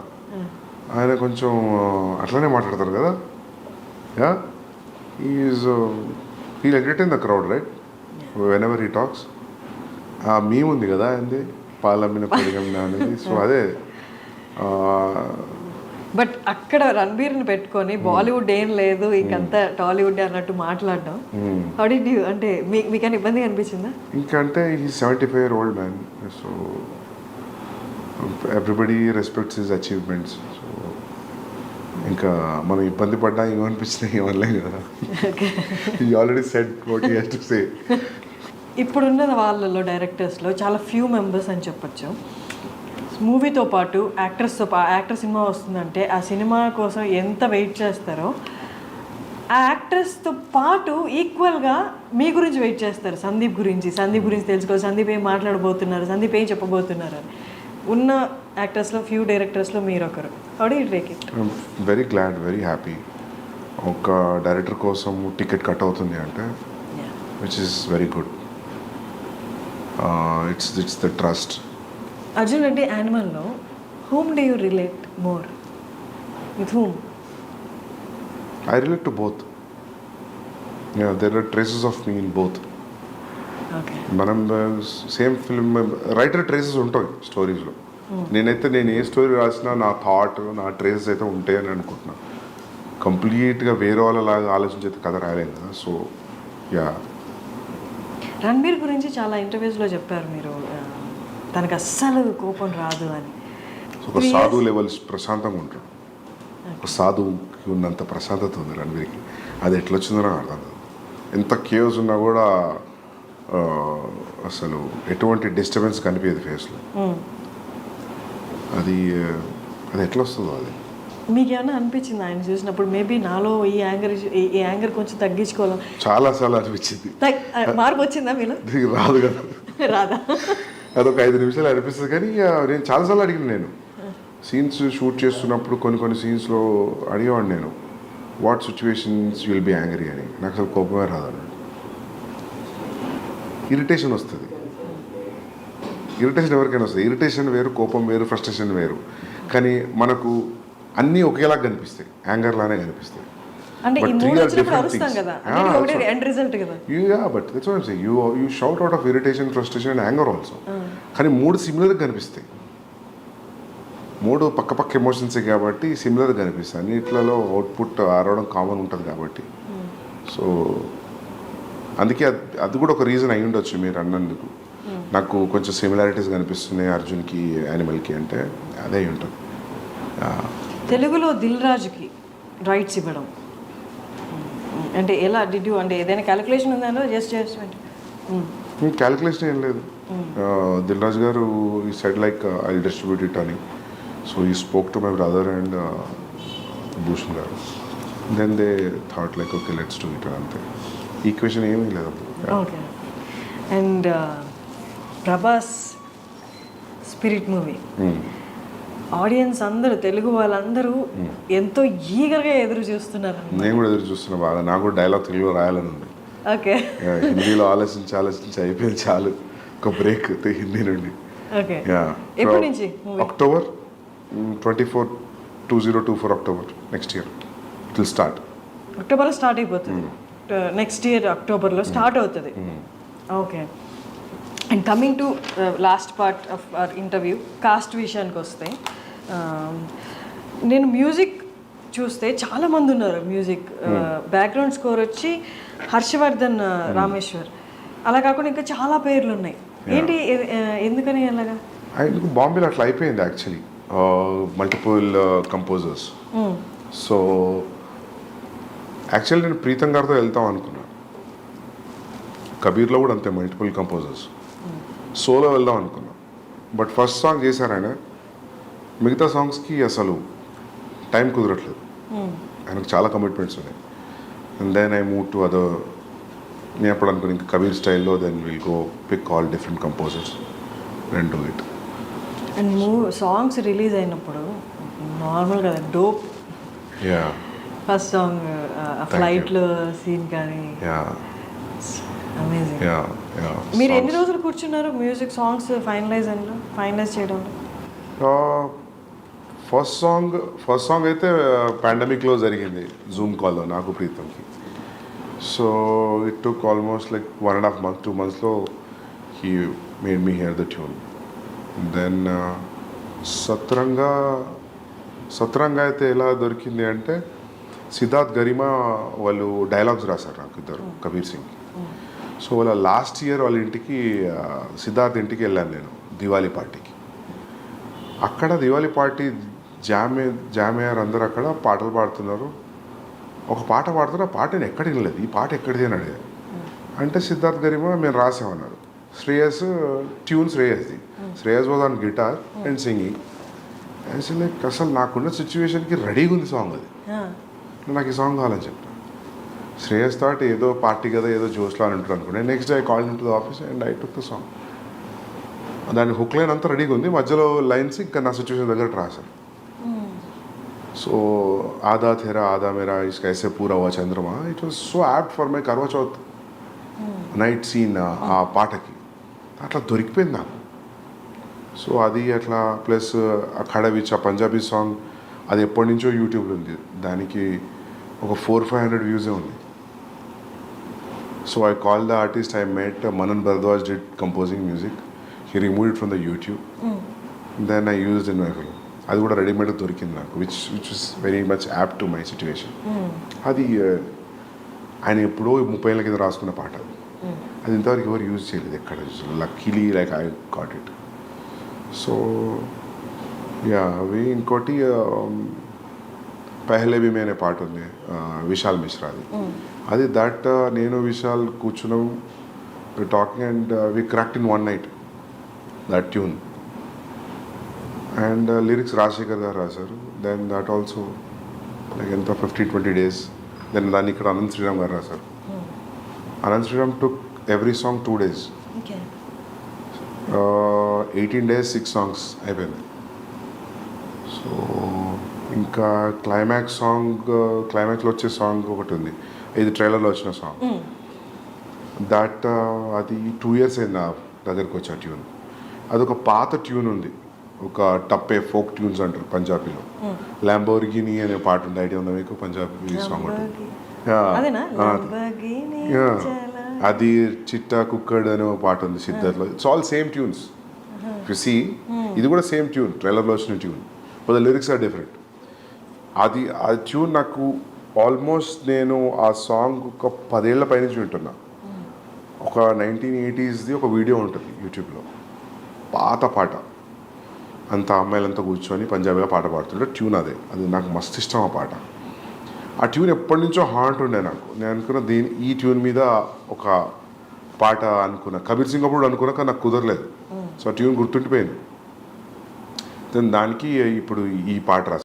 ఆయన కొంచెం అట్లనే మాట్లాడతారు కదా. He'll entertain the crowd right whenever he talks. మేము ఉంది కదా ఆయనది పాలమ్మిన పొడిగమ్మిన అనేది. సో అదే. బట్ అక్కడ రణబీర్ని పెట్టుకొని బాలీవుడ్ ఏం లేదు ఇంకంతా టాలీవుడ్ అన్నట్టు మాట్లాడడం హౌ డిడ్ యూ అంటే మీకన్నా ఇబ్బందిగా అనిపించిందా? ఇంకా అంటే ఈ 75-year-old man. So everybody respects his achievements. So ఇంకా మనం ఇబ్బంది పడ్డా ఏమనిపించినా ఏమనలే కదా. He already said what he has to say. ఇప్పుడున్న వాళ్ళలో డైరెక్టర్స్లో చాలా ఫ్యూ మెంబర్స్ అని చెప్పొచ్చు. మూవీతో పాటు యాక్టర్ సినిమా వస్తుందంటే ఆ సినిమా కోసం ఎంత వెయిట్ చేస్తారో ఆ యాక్టర్స్తో పాటు ఈక్వల్గా మీ గురించి వెయిట్ చేస్తారు. సందీప్ గురించి తెలుసుకోవాలి, సందీప్ ఏం మాట్లాడబోతున్నారు, సందీప్ ఏం చెప్పబోతున్నారు అని. ఉన్న యాక్టర్స్లో ఫ్యూ డైరెక్టర్స్లో మీరు ఒకరు. How do you take it? Very glad, very happy. ఒక డైరెక్టర్ కోసం టికెట్ కట్ అవుతుంది అంటే which is very good. It's the trust. Arjun Reddy యానిమల్లో whom do you relate more? With whom? I relate to both. Yeah, there are traces of me in both. Okay. మనం సేమ్ ఫిల్మ్ రైటర్ ట్రేసెస్ ఉంటాయి స్టోరీస్లో. నేను ఏ స్టోరీ రాసినా నా థాట్ నా ట్రేసెస్ అయితే ఉంటాయి అని అనుకుంటున్నాను. కంప్లీట్గా వేరే వాళ్ళలాగా ఆలోచించేది కథ రాయలేదు కదా. So yeah. రణబీర్ గురించి చాలా ఇంటర్వ్యూస్లో చెప్పారు మీరు. తనకు అస్సలు కోపం రాదు అని. ఒక సాధు లెవెల్స్ ప్రశాంతంగా ఉంటాడు. ఒక సాధువుకి ఉన్నంత ప్రశాంతత ఉంది రణవీర్కి. అది ఎట్లా వచ్చిందో నాకు అర్థం కాదు. ఎంత కేవ్స్ ఉన్నా కూడా అసలు ఎటువంటి డిస్టర్బెన్స్ కనిపించదు ఫేస్లో. అది ఎట్లా వస్తుందో అది. మీకు ఏమైనా అనిపించింది ఆయన చూసినప్పుడు మేబీ నాలో ఈ యాంగర్ కొంచెం తగ్గించుకోవాలి? చాలా అనిపించింది. మార్పు వచ్చిందా మీలో? రాదు కదా, రాదా? అదొక 5 నిమిషాలు అనిపిస్తుంది. కానీ నేను చాలాసార్లు అడిగిన, నేను సీన్స్ షూట్ చేస్తున్నప్పుడు కొన్ని సీన్స్లో అడిగేవాడిని నేను, what situations you will be angry అని. నాకు అసలు కోపమే రాదన్నాడు. ఇరిటేషన్ వస్తుంది. ఇరిటేషన్ ఎవరికైనా వస్తుంది. ఇరిటేషన్ వేరు, కోపం వేరు, ఫ్రస్ట్రేషన్ వేరు. కానీ మనకు అన్నీ ఒకేలా కనిపిస్తాయి, యాంగర్ లానే కనిపిస్తాయి. అంటే But ఈ three మూడు are వచ్చినప్పుడు different అరుస్తాం things. కదా, Yeah, అది ఒకటే that's ఎండ్ రిజల్ట్ కదా. Yeah, but that's what I'm saying. You shout out of irritation, frustration and anger also. కానీ మూడు సిమిలర్గా కనిపిస్తాయి. మూడు పక్క ఎమోషన్సే కాబట్టి సిమిలర్గా కనిపిస్తాయి. అన్నిట్లలో అవుట్పుట్ ఆరవడం కామన్ ఉంటుంది కాబట్టి. సో అందుకే అది కూడా ఒక రీజన్ అయి ఉండొచ్చు మీరు అన్నందుకు. నాకు కొంచెం సిమిలారిటీస్ కనిపిస్తున్నాయి అర్జున్కి, యానిమల్కి అంటే అదే అయి ఉంటుంది. తెలుగులో దిల్ రాజుకి రైట్స్ ఇవ్వడం అంటే ఎలా డిడ్ యూ, అంటే ఏదైనా క్యాలిక్యులేషన్ ఉందా? జస్ట్ క్యాలిక్యులేషన్ ఏం లేదు. దిల్ రాజు గారు he said like I distribute it అని. So he spoke to my brother and Bhushan గారు. Then they thought like okay let's do it అంతే. ఈక్వేషన్ ఏమీ లేదు. Okay. And Prabhas Spirit movie audience అందరూ, తెలుగు వాళ్ళందరూ ఎంతో ఈగర్గా ఎదురు చూస్తున్నారు. నేను కూడా ఎదురు చూస్తున్నా బాగా. నాకు కూడా డైలాగ్ తెలుగులో రాయాలని ఉంది. ఓకే. హిందీలో ఆలోచించి అయిపోయింది చాలు. ఒక బ్రేక్ హిందీ నుండి. ఓకే. ఎప్పటి నుంచి? October 24, 2024 October next year it will start. అక్టోబర్లో స్టార్ట్ అయిపోతుంది. నెక్స్ట్ ఇయర్ అక్టోబర్లో స్టార్ట్ అవుతుంది. Okay. And coming to last part of our interview, cost విషయానికి వస్తే నేను మ్యూజిక్ చూస్తే చాలామంది ఉన్నారు. మ్యూజిక్ బ్యాక్గ్రౌండ్ స్కోర్ వచ్చి హర్షవర్ధన్ రామేశ్వర్, అలా కాకుండా ఇంకా చాలా పేర్లు ఉన్నాయి. ఏంటి, ఎందుకని అలాగా? ఆయనకు బాంబేలో అట్లా అయిపోయింది actually, multiple composers. So actually నేను ప్రీతం గారితో వెళ్తాం అనుకున్నాను. కబీర్లో కూడా అంతే, మల్టిపుల్ కంపోజర్స్. సోలో వెళ్దాం అనుకున్నాం. బట్ ఫస్ట్ సాంగ్ చేశారు ఆయన. మిగతా సాంగ్స్కి అసలు టైం కుదరట్లేదు. ఆయనకు చాలా కమిట్మెంట్స్ ఉన్నాయి. And then I move to other. నేను అప్పుడు అనుకున్నాను ఇంకా కబీర్ స్టైల్లో then will go pick all different composers and do it. And songs release అయినప్పుడు నార్మల్ కదా, డోప్. యా, ఫస్ట్ సాంగ్ ఫ్లైట్లో సీన్ కానీ అమేజింగ్. మీరు ఎన్ని రోజులు కూర్చున్నారు మ్యూజిక్ సాంగ్స్ ఫైనలైజ్ చేయడంలో? ఫస్ట్ సాంగ్ అయితే పాండమిక్లో జరిగింది, జూమ్ కాల్లో నాకు ప్రీతంకి. So it took almost like 1.5 months, 2 monthsలో he made me here the tune. Then సత్రంగా అయితే ఎలా దొరికింది అంటే, సిద్ధార్థ్ గరిమా వాళ్ళు డైలాగ్స్ రాశారు నాకు ఇద్దరు, కబీర్ సింగ్. సో వాళ్ళ లాస్ట్ ఇయర్ వాళ్ళ ఇంటికి, సిద్ధార్థ్ ఇంటికి వెళ్ళాను నేను దివాళీ పార్టీకి. అక్కడ దివాళీ పార్టీ జామయ్యారు అందరు అక్కడ పాటలు పాడుతున్నారు. ఒక పాట పాడుతున్నారు. ఆ పాట నేను ఎక్కడ వినలేదు. ఈ పాట ఎక్కడిది అని అడిగాను. అంటే సిద్ధార్థ్ గరిమా మేము రాసామన్నారు. ట్యూన్ శ్రేయస్ది. Shreyas was on guitar and singing. Like అసలు నాకున్న సిచ్యువేషన్కి రెడీగా ఉంది సాంగ్. అది నాకు ఈ సాంగ్ కావాలని చెప్పాను. శ్రేయస్ థాట్ ఏదో పార్టీ కదా, ఏదో జోష్లో అని ఉంటారు అనుకున్నాను. Next day I called in to the office and I took the song. దాని హుక్ లైన్ అంతా రెడీగా ఉంది. మధ్యలో లైన్స్ ఇంకా నా సిచ్యువేషన్ దగ్గర రాశాను. సో ఆదా థేరా ఆదా మేరా ఇస్కా ఐసే పూరా హువా చంద్రమా, it was so apt for my Karva Chauth night scene. ఆ పాటకి అట్లా దొరికిపోయింది నాకు. సో అది అట్లా ప్లస్ అఖాడా విచ్ ఆ పంజాబీ సాంగ్, అది ఎప్పటి నుంచో యూట్యూబ్లో ఉంది. దానికి ఒక 400-500 వ్యూసే ఉంది. So I call the artist I met, Manan Bharadwaj did composing music. He remove it from the YouTube. Then I used in my film. అది కూడా రెడీమేడ్ దొరికింది నాకు, which is very much apt to my situation. అది ఆయన ఎప్పుడో 30 ఏళ్ళ కింద రాసుకున్న పాట. అది ఇంతవరకు ఎవరు యూజ్ చేయలేదు ఎక్కడ. Luckily like I got it. So yeah అవి ఇంకోటి పెహ్లే భీ మే అనే పాట ఉంది విశాల్ మిశ్రాది. అది దట్ నేను విశాల్ కూర్చున్నాం talking and we cracked in one night that tune. And lyrics Rajasekhar garu రాశారు. దెన్ దట్ ఆల్సో లైక్ ఎంత 15-20 days. దెన్ దాన్ని ఇక్కడ అనంత్ శ్రీరామ్ గారు రాశారు. Anant Sriram took every song 2 days. 18 days 6 songs అయిపోయింది. సో ఇంకా క్లైమాక్స్ సాంగ్, క్లైమాక్స్లో వచ్చే సాంగ్ ఒకటి ఉంది, ఇది ట్రైలర్లో వచ్చిన సాంగ్. దట్ అది 2 years అయింది నా దగ్గరికి వచ్చే ట్యూన్. అదొక పాత ట్యూన్ ఉంది, ఒక టప్పే ఫోక్ ట్యూన్స్ అంటారు పంజాబీలో. ల్యాంబోర్గిని అనే పాట ఉంది, ఐడియా ఉందా మీకు? పంజాబీ సాంగ్ ఉంటుంది. అది చిట్టా కుక్కడ్ అనే ఒక పాట ఉంది సిద్ధార్థ్లో. It's all same tunes. You see ఇది కూడా సేమ్ ట్యూన్, ట్రైలర్లో వచ్చిన tune, but the lyrics are different. అది ఆ ట్యూన్ నాకు ఆల్మోస్ట్ నేను ఆ సాంగ్ ఒక 10 ఏళ్ల పైనుంచి వింటున్నా. ఒక 1980s ఒక వీడియో ఉంటుంది యూట్యూబ్లో, పాత పాట, అంతా అమ్మాయిలంతా కూర్చొని పంజాబీలో పాట పాడుతుంటే ట్యూన్ అదే. అది నాకు మస్తు ఇష్టం ఆ పాట. ఆ ట్యూన్ ఎప్పటి నుంచో హాంట్ ఉండే నాకు. నేను అనుకున్న ఈ ట్యూన్ మీద ఒక పాట అనుకున్నా, కబీర్ సింగ్ అప్పుడు అనుకున్నా, కానీ నాకు కుదరలేదు. సో ఆ ట్యూన్ గుర్తుండిపోయింది. దానికి ఇప్పుడు ఈ పాట రాశాను.